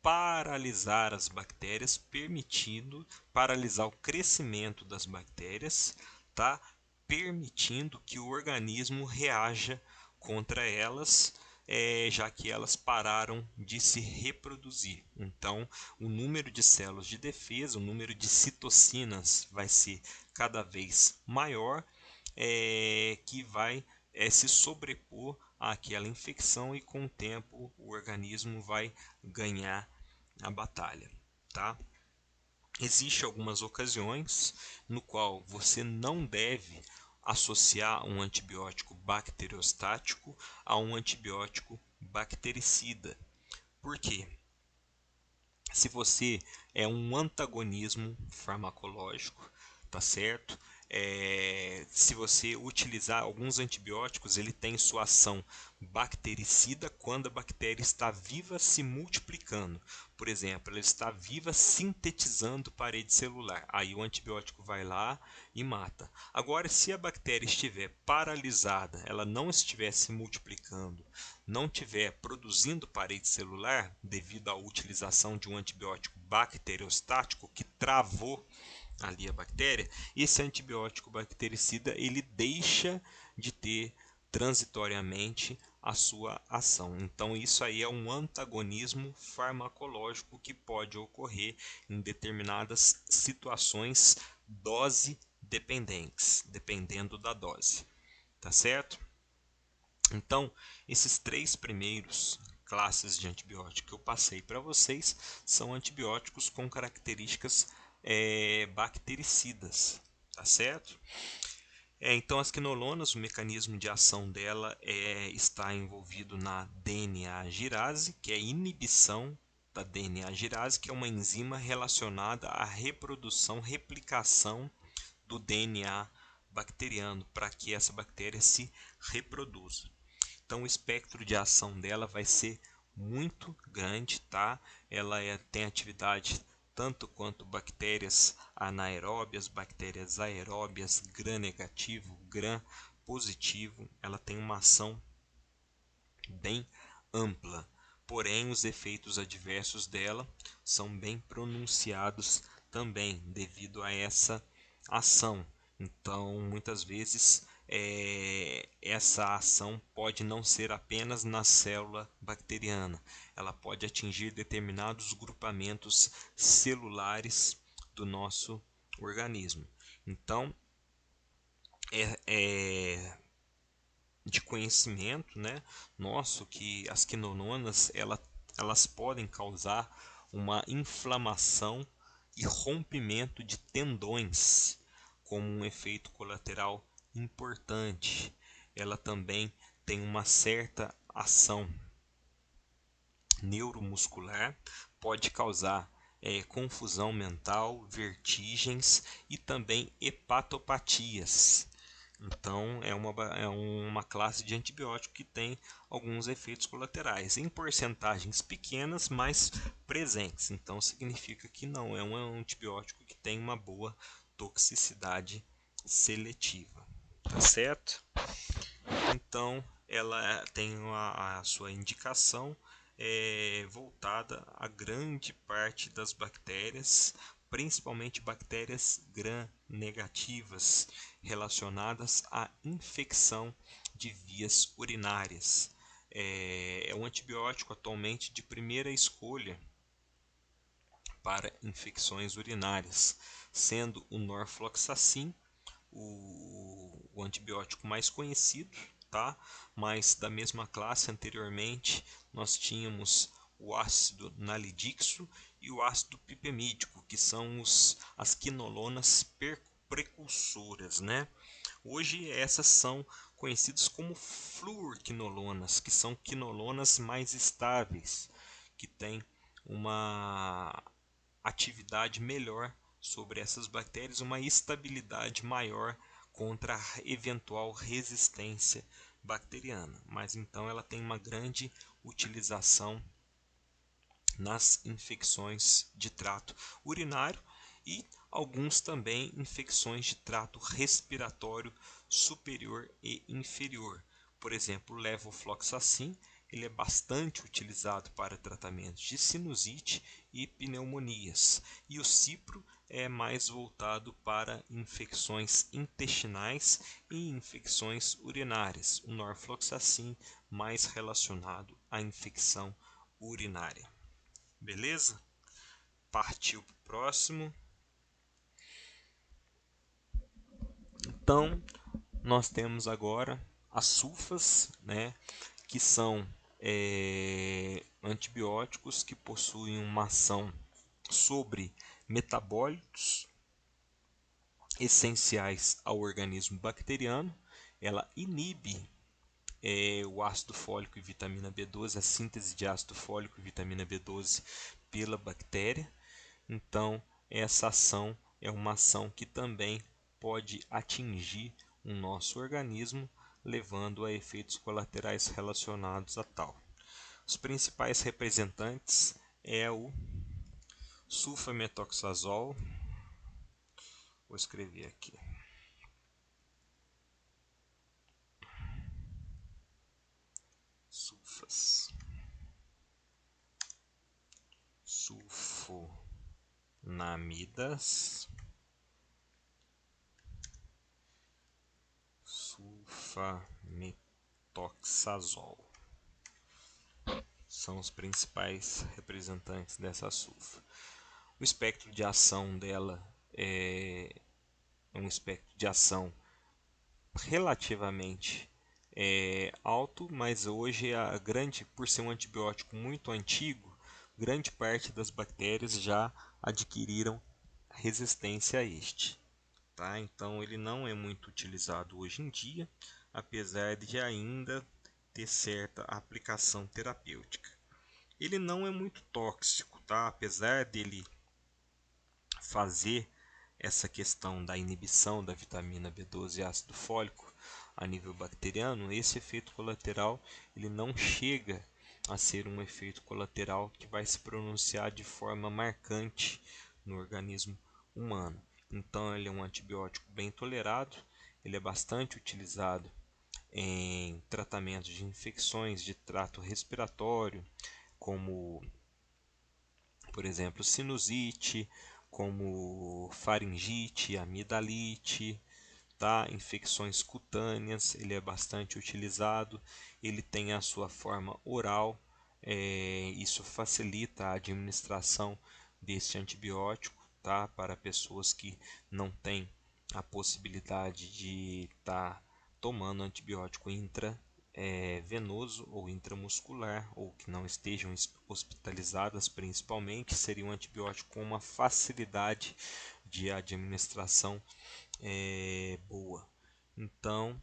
paralisar as bactérias, permitindo paralisar o crescimento das bactérias, tá? Permitindo que o organismo reaja contra elas, já que elas pararam de se reproduzir. Então, o número de células de defesa, o número de citocinas vai ser cada vez maior, que vai se sobrepor àquela infecção e com o tempo o organismo vai ganhar a batalha, tá? Existem algumas ocasiões no qual você não deve associar um antibiótico bacteriostático a um antibiótico bactericida. Por quê? Se você é um antagonismo farmacológico, tá certo? Se você utilizar alguns antibióticos, ele tem sua ação bactericida quando a bactéria está viva se multiplicando. Por exemplo, ela está viva sintetizando parede celular. Aí o antibiótico vai lá e mata. Agora, se a bactéria estiver paralisada, ela não estiver se multiplicando, não estiver produzindo parede celular devido à utilização de um antibiótico bacteriostático que travou ali a bactéria, esse antibiótico bactericida ele deixa de ter transitoriamente a sua ação. Então isso aí é um antagonismo farmacológico que pode ocorrer em determinadas situações dose dependentes, dependendo da dose, tá certo? Então, esses três primeiros classes de antibiótico que eu passei para vocês são antibióticos com características bactericidas, tá certo? Então, as quinolonas, o mecanismo de ação dela está envolvido na DNA girase, que é a inibição da DNA girase, que é uma enzima relacionada à reprodução, replicação do DNA bacteriano, para que essa bactéria se reproduza. Então o espectro de ação dela vai ser muito grande, tá? Ela tem atividade tanto quanto bactérias anaeróbias, bactérias aeróbias, gram negativo, gram positivo. Ela tem uma ação bem ampla. Porém, os efeitos adversos dela são bem pronunciados também devido a essa ação. Então, muitas vezes, essa ação pode não ser apenas na célula bacteriana, ela pode atingir determinados grupamentos celulares do nosso organismo. Então, de conhecimento, né, nosso que as quinolonas elas podem causar uma inflamação e rompimento de tendões como um efeito colateral importante. Ela também tem uma certa ação neuromuscular, pode causar confusão mental, vertigens e também hepatopatias. Então, é uma classe de antibiótico que tem alguns efeitos colaterais, em porcentagens pequenas, mas presentes. Então, significa que não é um antibiótico que tem uma boa toxicidade seletiva. Tá certo? Então, ela tem a sua indicação voltada a grande parte das bactérias, principalmente bactérias gram-negativas relacionadas à infecção de vias urinárias. É um antibiótico atualmente de primeira escolha para infecções urinárias, sendo o norfloxacin o antibiótico mais conhecido, tá? Mas da mesma classe anteriormente nós tínhamos o ácido nalidixo e o ácido pipemídico, que são as quinolonas precursoras, né? Hoje essas são conhecidas como fluorquinolonas, que são quinolonas mais estáveis, que têm uma atividade melhor sobre essas bactérias, uma estabilidade maior contra a eventual resistência bacteriana. Mas então ela tem uma grande utilização nas infecções de trato urinário e alguns também infecções de trato respiratório superior e inferior. Por exemplo, o levofloxacin, ele é bastante utilizado para tratamentos de sinusite e pneumonias. E o cipro é mais voltado para infecções intestinais e infecções urinárias. O norfloxacin mais relacionado à infecção urinária. Beleza? Partiu para o próximo. Então, nós temos agora as sulfas, né, que são antibióticos que possuem uma ação sobre metabólitos essenciais ao organismo bacteriano. Ela inibe o ácido fólico e vitamina B12, a síntese de ácido fólico e vitamina B12 pela bactéria. Então, essa ação é uma ação que também pode atingir o nosso organismo, levando a efeitos colaterais relacionados a tal. Os principais representantes é o sulfametoxazol. Vou escrever aqui. Sulfas. Sulfonamidas. Sulfametoxazol. São os principais representantes dessa sulfa. O espectro de ação dela é um espectro de ação relativamente alto, mas hoje por ser um antibiótico muito antigo, grande parte das bactérias já adquiriram resistência a este. Tá? Então ele não é muito utilizado hoje em dia, apesar de ainda ter certa aplicação terapêutica. Ele não é muito tóxico, tá? Apesar dele fazer essa questão da inibição da vitamina B12 e ácido fólico a nível bacteriano, esse efeito colateral ele não chega a ser um efeito colateral que vai se pronunciar de forma marcante no organismo humano. Então ele é um antibiótico bem tolerado, ele é bastante utilizado em tratamentos de infecções de trato respiratório, como por exemplo sinusite, como faringite, amidalite, tá? Infecções cutâneas, ele é bastante utilizado, ele tem a sua forma oral, isso facilita a administração desse antibiótico, tá? Para pessoas que não têm a possibilidade de estar tomando antibiótico venoso ou intramuscular, ou que não estejam hospitalizadas principalmente, seria um antibiótico com uma facilidade de administração boa. Então,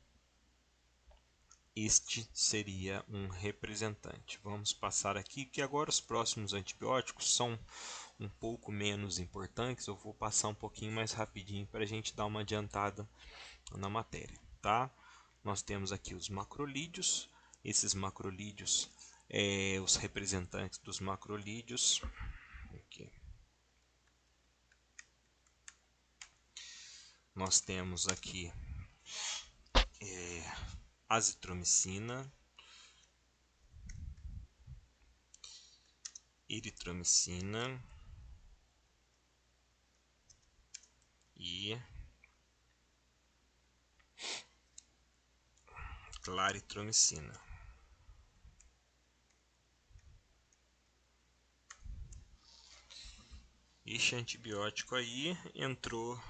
este seria um representante. Vamos passar aqui, que agora os próximos antibióticos são um pouco menos importantes. Eu vou passar um pouquinho mais rapidinho para a gente dar uma adiantada na matéria, tá? Nós temos aqui os macrolídeos. Esses macrolídeos, os representantes dos macrolídeos. Aqui. Nós temos aqui azitromicina, eritromicina, claritromicina. Este antibiótico aí entrou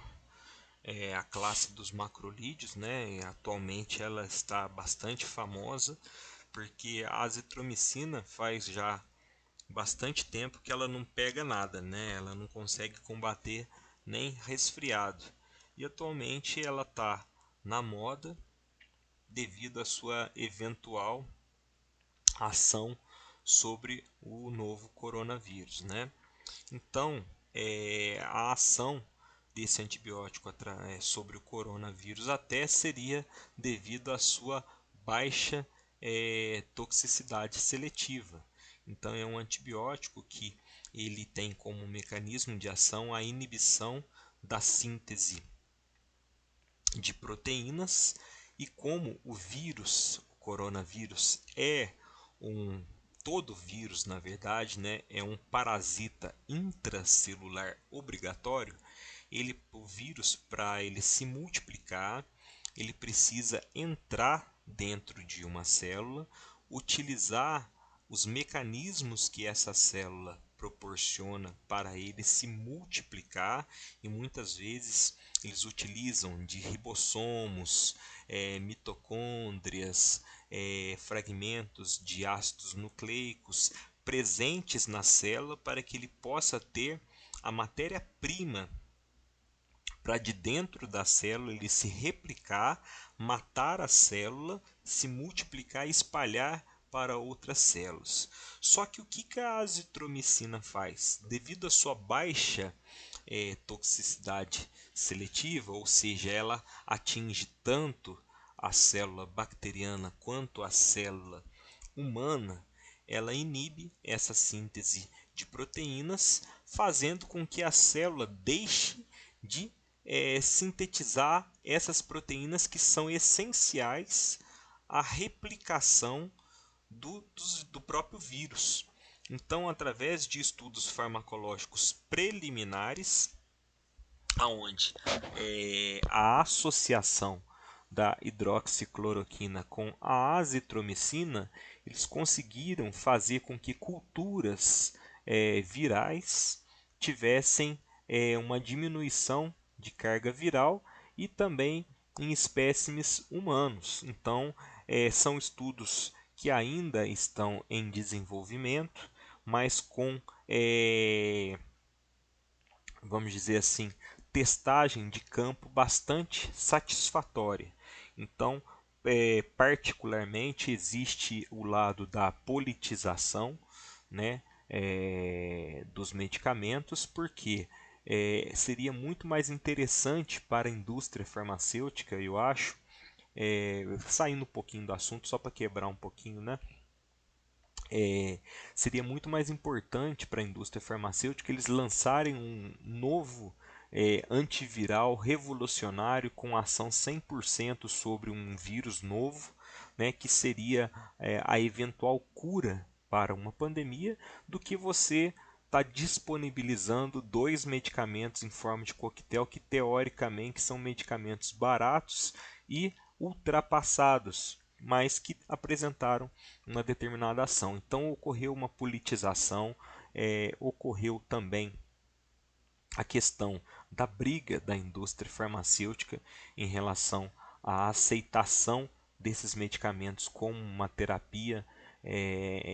a classe dos macrolídeos, né? Atualmente ela está bastante famosa porque a azitromicina faz já bastante tempo que ela não pega nada, né? Ela não consegue combater nem resfriado. E atualmente ela está na moda devido à sua eventual ação sobre o novo coronavírus, né? Então, a ação desse antibiótico sobre o coronavírus até seria devido à sua baixa toxicidade seletiva. Então, é um antibiótico que ele tem como mecanismo de ação a inibição da síntese de proteínas, e como o vírus, o coronavírus, todo vírus, na verdade, né, é um parasita intracelular obrigatório. O vírus, para ele se multiplicar, ele precisa entrar dentro de uma célula, utilizar os mecanismos que essa célula proporciona para ele se multiplicar, e muitas vezes eles utilizam de ribossomos, mitocôndrias, fragmentos de ácidos nucleicos presentes na célula para que ele possa ter a matéria-prima para de dentro da célula ele se replicar, matar a célula, se multiplicar e espalhar para outras células. Só que o que a azitromicina faz? Devido à sua baixa toxicidade seletiva, ou seja, ela atinge tanto a célula bacteriana quanto a célula humana, ela inibe essa síntese de proteínas, fazendo com que a célula deixe de sintetizar essas proteínas que são essenciais à replicação do próprio vírus. Então, através de estudos farmacológicos preliminares, aonde a associação da hidroxicloroquina com a azitromicina, eles conseguiram fazer com que culturas virais tivessem uma diminuição de carga viral e também em espécimes humanos. Então, são estudos que ainda estão em desenvolvimento, mas com, vamos dizer assim, testagem de campo bastante satisfatória. Então, particularmente, existe o lado da politização, né, dos medicamentos, porque seria muito mais interessante para a indústria farmacêutica, eu acho, saindo um pouquinho do assunto, só para quebrar um pouquinho, né? Seria muito mais importante para a indústria farmacêutica eles lançarem um novo antiviral revolucionário com ação 100% sobre um vírus novo, né, que seria a eventual cura para uma pandemia, do que você está disponibilizando dois medicamentos em forma de coquetel que teoricamente são medicamentos baratos e ultrapassados, mas que apresentaram uma determinada ação. Então ocorreu uma politização, ocorreu também a questão da briga da indústria farmacêutica em relação à aceitação desses medicamentos como uma terapia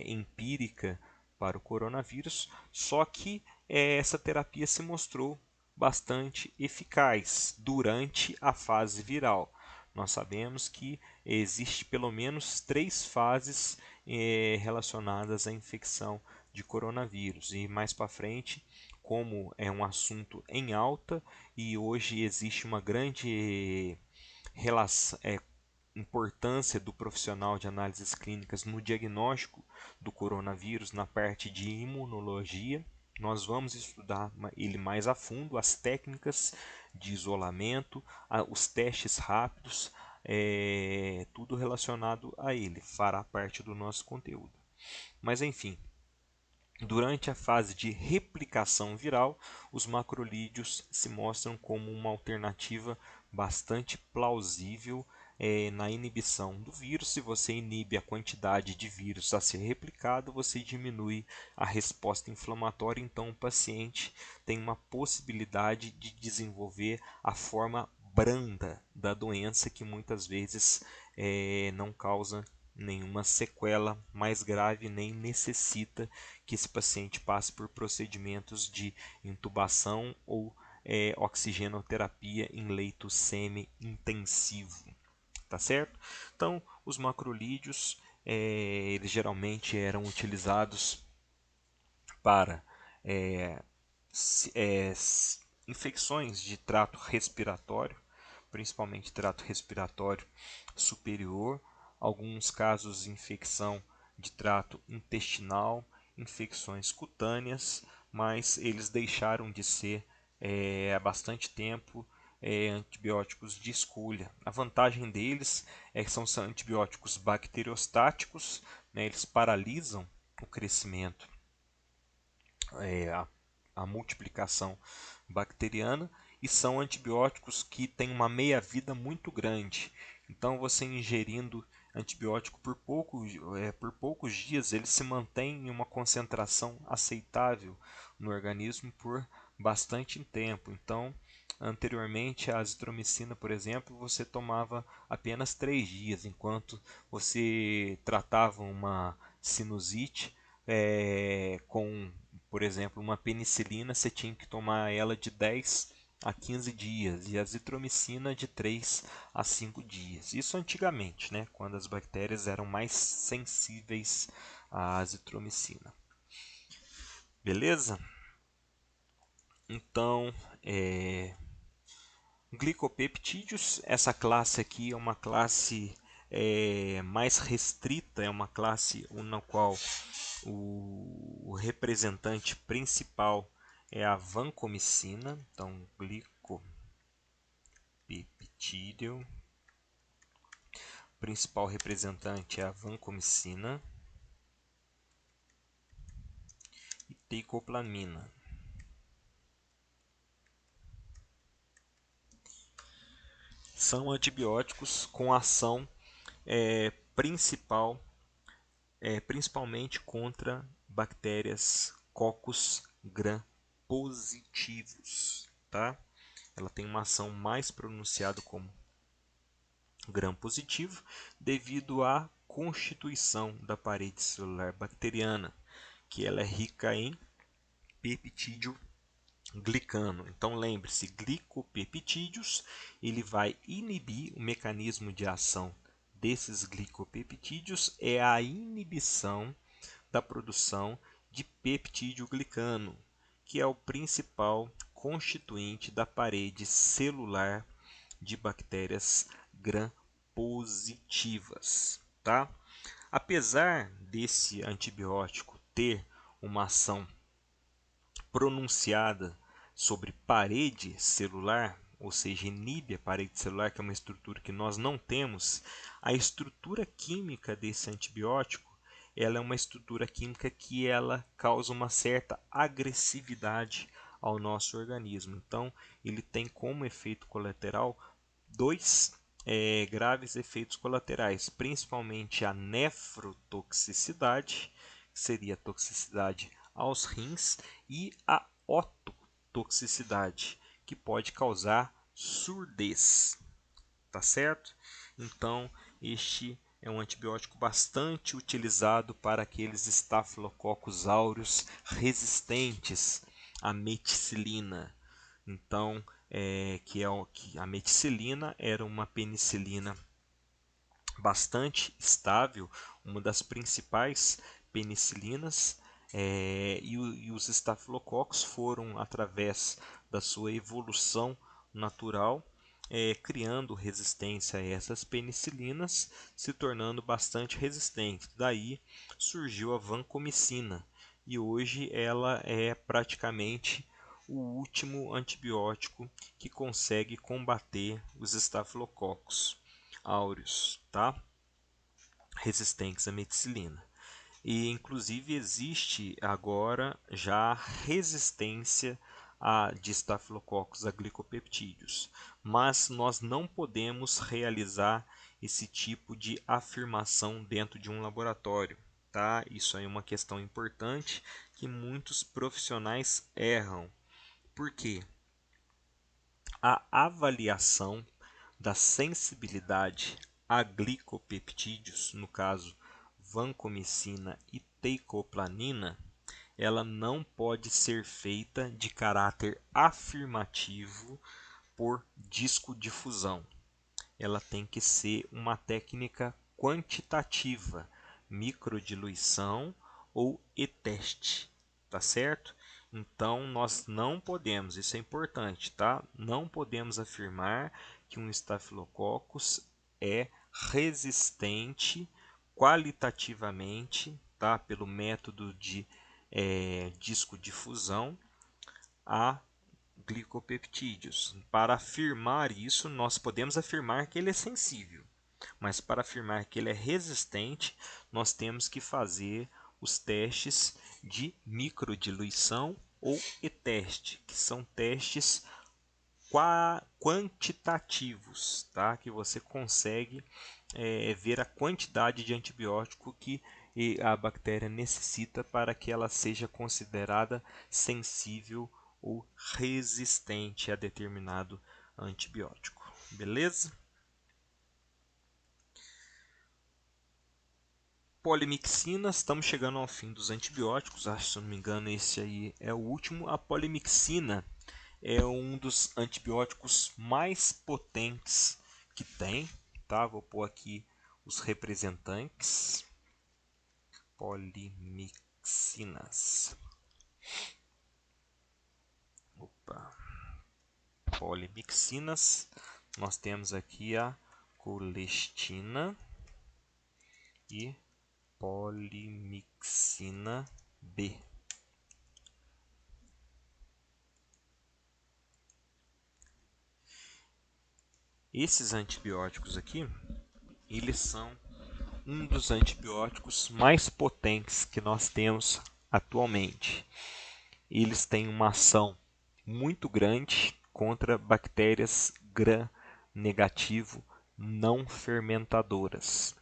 empírica para o coronavírus, só que essa terapia se mostrou bastante eficaz durante a fase viral. Nós sabemos que existe pelo menos 3 fases relacionadas à infecção de coronavírus, e mais para frente, como é um assunto em alta e hoje existe uma grande importância do profissional de análises clínicas no diagnóstico do coronavírus na parte de imunologia, nós vamos estudar ele mais a fundo, as técnicas de isolamento, os testes rápidos, tudo relacionado a ele, fará parte do nosso conteúdo. Mas enfim, durante a fase de replicação viral, os macrolídeos se mostram como uma alternativa bastante plausível na inibição do vírus. Se você inibe a quantidade de vírus a ser replicado, você diminui a resposta inflamatória, então o paciente tem uma possibilidade de desenvolver a forma branda da doença, que muitas vezes não causa nenhuma sequela mais grave, nem necessita que esse paciente passe por procedimentos de intubação ou oxigenoterapia em leito semi-intensivo, tá certo? Então, os macrolídeos, eles geralmente eram utilizados para infecções de trato respiratório, principalmente trato respiratório superior, alguns casos de infecção de trato intestinal, infecções cutâneas, mas eles deixaram de ser há bastante tempo antibióticos de escolha. A vantagem deles é que são antibióticos bacteriostáticos, né, eles paralisam o crescimento, a multiplicação bacteriana, e são antibióticos que têm uma meia-vida muito grande. Então, você ingerindo antibiótico por poucos dias, ele se mantém em uma concentração aceitável no organismo por bastante tempo. Então, anteriormente, a azitromicina, por exemplo, você tomava apenas 3 dias, enquanto você tratava uma sinusite com, por exemplo, uma penicilina, você tinha que tomar ela de 10 a 15 dias e a azitromicina de 3 a 5 dias. Isso antigamente, né, quando as bactérias eram mais sensíveis à azitromicina. Beleza? Então, glicopeptídeos, essa classe aqui é uma classe mais restrita, é uma classe na qual o representante principal é a vancomicina. Então, glicopeptídeo, o principal representante é a vancomicina e teicoplamina. São antibióticos com ação principal, principalmente contra bactérias Coccus gram positivos, tá? Ela tem uma ação mais pronunciada como gram positivo devido à constituição da parede celular bacteriana, que ela é rica em peptídeo glicano. Então lembre-se, glicopeptídeos, ele vai inibir o mecanismo de ação desses glicopeptídeos é a inibição da produção de peptídeo glicano, que é o principal constituinte da parede celular de bactérias gram-positivas, tá? Apesar desse antibiótico ter uma ação pronunciada sobre parede celular, ou seja, inibe a parede celular, que é uma estrutura que nós não temos, a estrutura química desse antibiótico, ela é uma estrutura química que ela causa uma certa agressividade ao nosso organismo. Então, ele tem como efeito colateral dois graves efeitos colaterais, principalmente a nefrotoxicidade, que seria a toxicidade aos rins, e a ototoxicidade, que pode causar surdez, tá certo? Então, este é um antibiótico bastante utilizado para aqueles Staphylococcus aureus resistentes à meticilina. Então, que a meticilina era uma penicilina bastante estável, uma das principais penicilinas, e os estafilococos foram, através da sua evolução natural, criando resistência a essas penicilinas, se tornando bastante resistente. Daí surgiu a vancomicina, e hoje ela é praticamente o último antibiótico que consegue combater os estafilococos áureos, tá? Resistentes à meticilina. E inclusive existe agora já resistência de Staphylococcus a glicopeptídeos, mas nós não podemos realizar esse tipo de afirmação dentro de um laboratório. Tá? Isso aí é uma questão importante que muitos profissionais erram. Por quê? A avaliação da sensibilidade a glicopeptídeos, no caso vancomicina e teicoplanina, ela não pode ser feita de caráter afirmativo por discodifusão. Ela tem que ser uma técnica quantitativa, microdiluição ou e-teste, tá certo? Então nós não podemos, isso é importante, tá? Não podemos afirmar que um Staphylococcus é resistente qualitativamente, tá? Pelo método de discodifusão a glicopeptídeos. Para afirmar isso, nós podemos afirmar que ele é sensível, mas para afirmar que ele é resistente, nós temos que fazer os testes de microdiluição ou e-teste, que são testes quantitativos, tá? Que você consegue ver a quantidade de antibiótico que a bactéria necessita para que ela seja considerada sensível ou resistente a determinado antibiótico. Beleza? Polimixina, estamos chegando ao fim dos antibióticos, se não me engano esse aí é o último. A polimixina é um dos antibióticos mais potentes que tem, tá? Vou pôr aqui os representantes. Polimixinas. Opa. Polimixinas. Nós temos aqui a colestina e polimixina B. Esses antibióticos aqui, eles são um dos antibióticos mais potentes que nós temos atualmente. Eles têm uma ação muito grande contra bactérias gram-negativo não fermentadoras.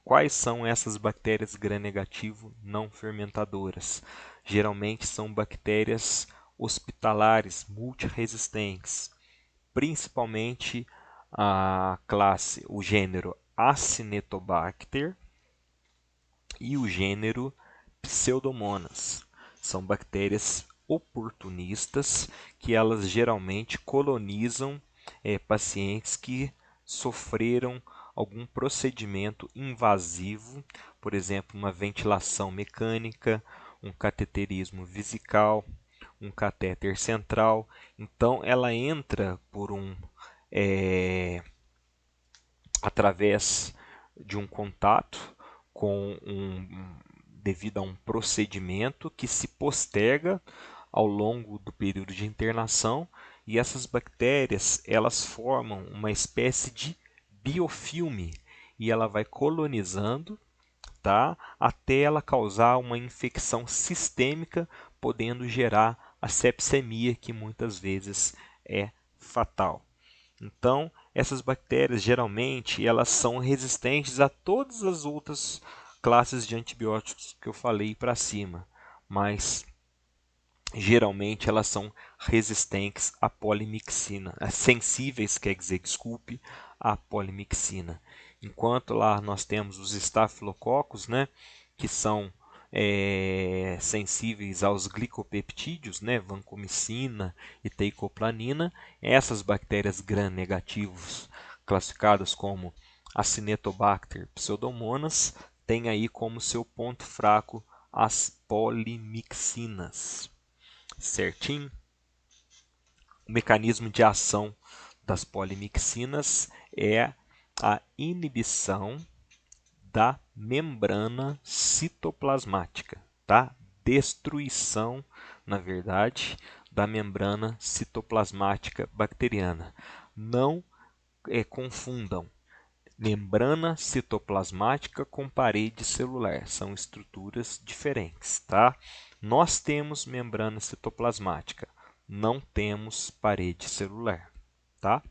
Quais são essas bactérias gram-negativo não fermentadoras? Geralmente são bactérias hospitalares multiresistentes, principalmente a classe, o gênero Acinetobacter e o gênero Pseudomonas. São bactérias oportunistas que elas geralmente colonizam pacientes que sofreram algum procedimento invasivo, por exemplo, uma ventilação mecânica, um cateterismo vesical, um catéter central. Então, ela entra por através de um contato devido a um procedimento que se posterga ao longo do período de internação, e essas bactérias elas formam uma espécie de biofilme e ela vai colonizando, tá, até ela causar uma infecção sistêmica, podendo gerar a sepsemia, que muitas vezes é fatal. Então, essas bactérias geralmente elas são resistentes a todas as outras classes de antibióticos que eu falei para cima, mas geralmente elas são resistentes à polimixina, sensíveis, quer dizer, desculpe, à polimixina. Enquanto lá nós temos os estafilococos, né, que são sensíveis aos glicopeptídeos, né, vancomicina e teicoplanina. Essas bactérias gram-negativos, classificadas como Acinetobacter pseudomonas, têm aí como seu ponto fraco as polimixinas. Certinho? O mecanismo de ação das polimixinas é a inibição da membrana citoplasmática, tá? Destruição, na verdade, da membrana citoplasmática bacteriana. Não confundam membrana citoplasmática com parede celular, são estruturas diferentes, tá? Nós temos membrana citoplasmática não temos parede celular, tá?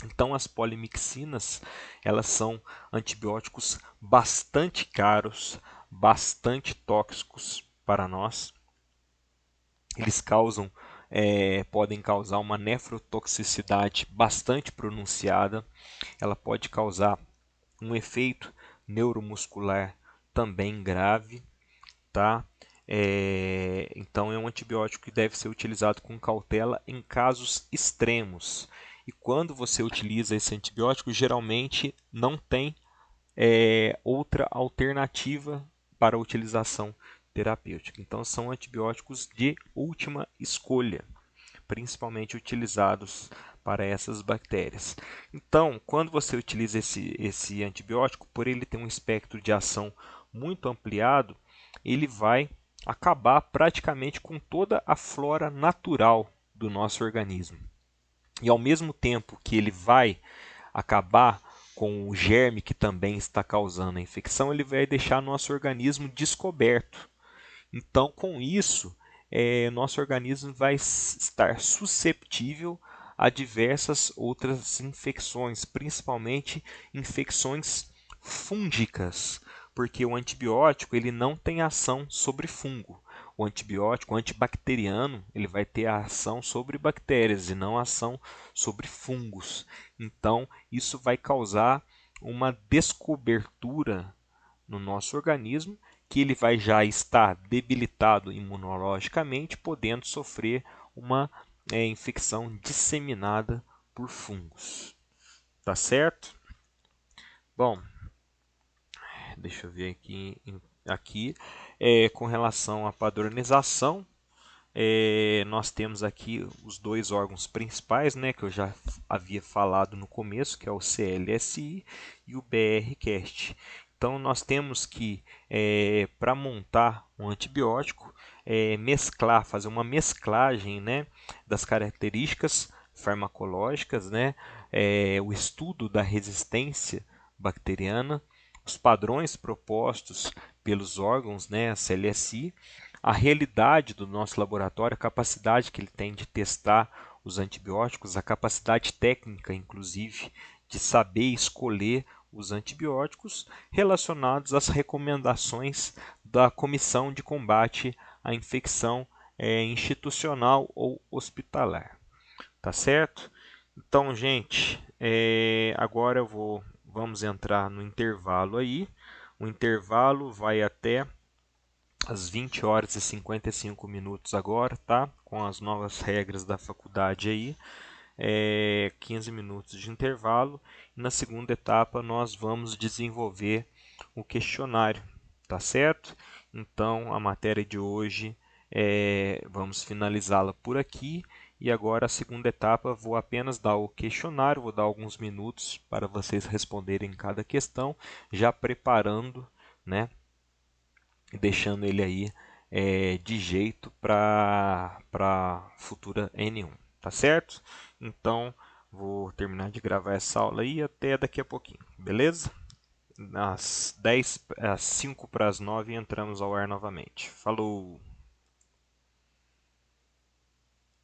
Então, as polimixinas, elas são antibióticos bastante caros, bastante tóxicos para nós. Eles podem causar uma nefrotoxicidade bastante pronunciada. Ela pode causar um efeito neuromuscular também grave, tá? Então é um antibiótico que deve ser utilizado com cautela em casos extremos. E quando você utiliza esse antibiótico, geralmente não tem outra alternativa para a utilização terapêutica. Então são antibióticos de última escolha, principalmente utilizados para essas bactérias. Então, quando você utiliza esse antibiótico, por ele ter um espectro de ação muito ampliado, ele vai acabar praticamente com toda a flora natural do nosso organismo. E ao mesmo tempo que ele vai acabar com o germe que também está causando a infecção, ele vai deixar nosso organismo descoberto. Então, com isso, nosso organismo vai estar susceptível a diversas outras infecções, principalmente infecções fúngicas, porque o antibiótico ele não tem ação sobre fungo. O antibiótico o antibacteriano ele vai ter a ação sobre bactérias e não a ação sobre fungos. Então, isso vai causar uma descobertura no nosso organismo, que ele vai já estar debilitado imunologicamente, podendo sofrer uma infecção disseminada por fungos. Tá certo? Bom, deixa eu ver aqui com relação à padronização, nós temos aqui os dois órgãos principais, né, que eu já havia falado no começo, que é o CLSI e o BRCast. Então, nós temos que, para montar um antibiótico, fazer uma mesclagem, né, das características farmacológicas, né, o estudo da resistência bacteriana, os padrões propostos pelos órgãos, né, a CLSI, a realidade do nosso laboratório, a capacidade que ele tem de testar os antibióticos, a capacidade técnica, inclusive, de saber escolher os antibióticos relacionados às recomendações da Comissão de Combate à Infecção Institucional ou Hospitalar. Tá certo? Então, gente, agora vamos entrar no intervalo aí. O intervalo vai até às 20 horas e 55 minutos agora, tá? Com as novas regras da faculdade aí. 15 minutos de intervalo. E na segunda etapa nós vamos desenvolver o questionário, tá certo? Então a matéria de hoje vamos finalizá-la por aqui. E agora a segunda etapa vou apenas dar o questionário, vou dar alguns minutos para vocês responderem cada questão, já preparando, né? Deixando ele aí de jeito para futura N1, tá certo? Então, vou terminar de gravar essa aula aí até daqui a pouquinho, beleza? Às 5 para as 9 entramos ao ar novamente. Falou!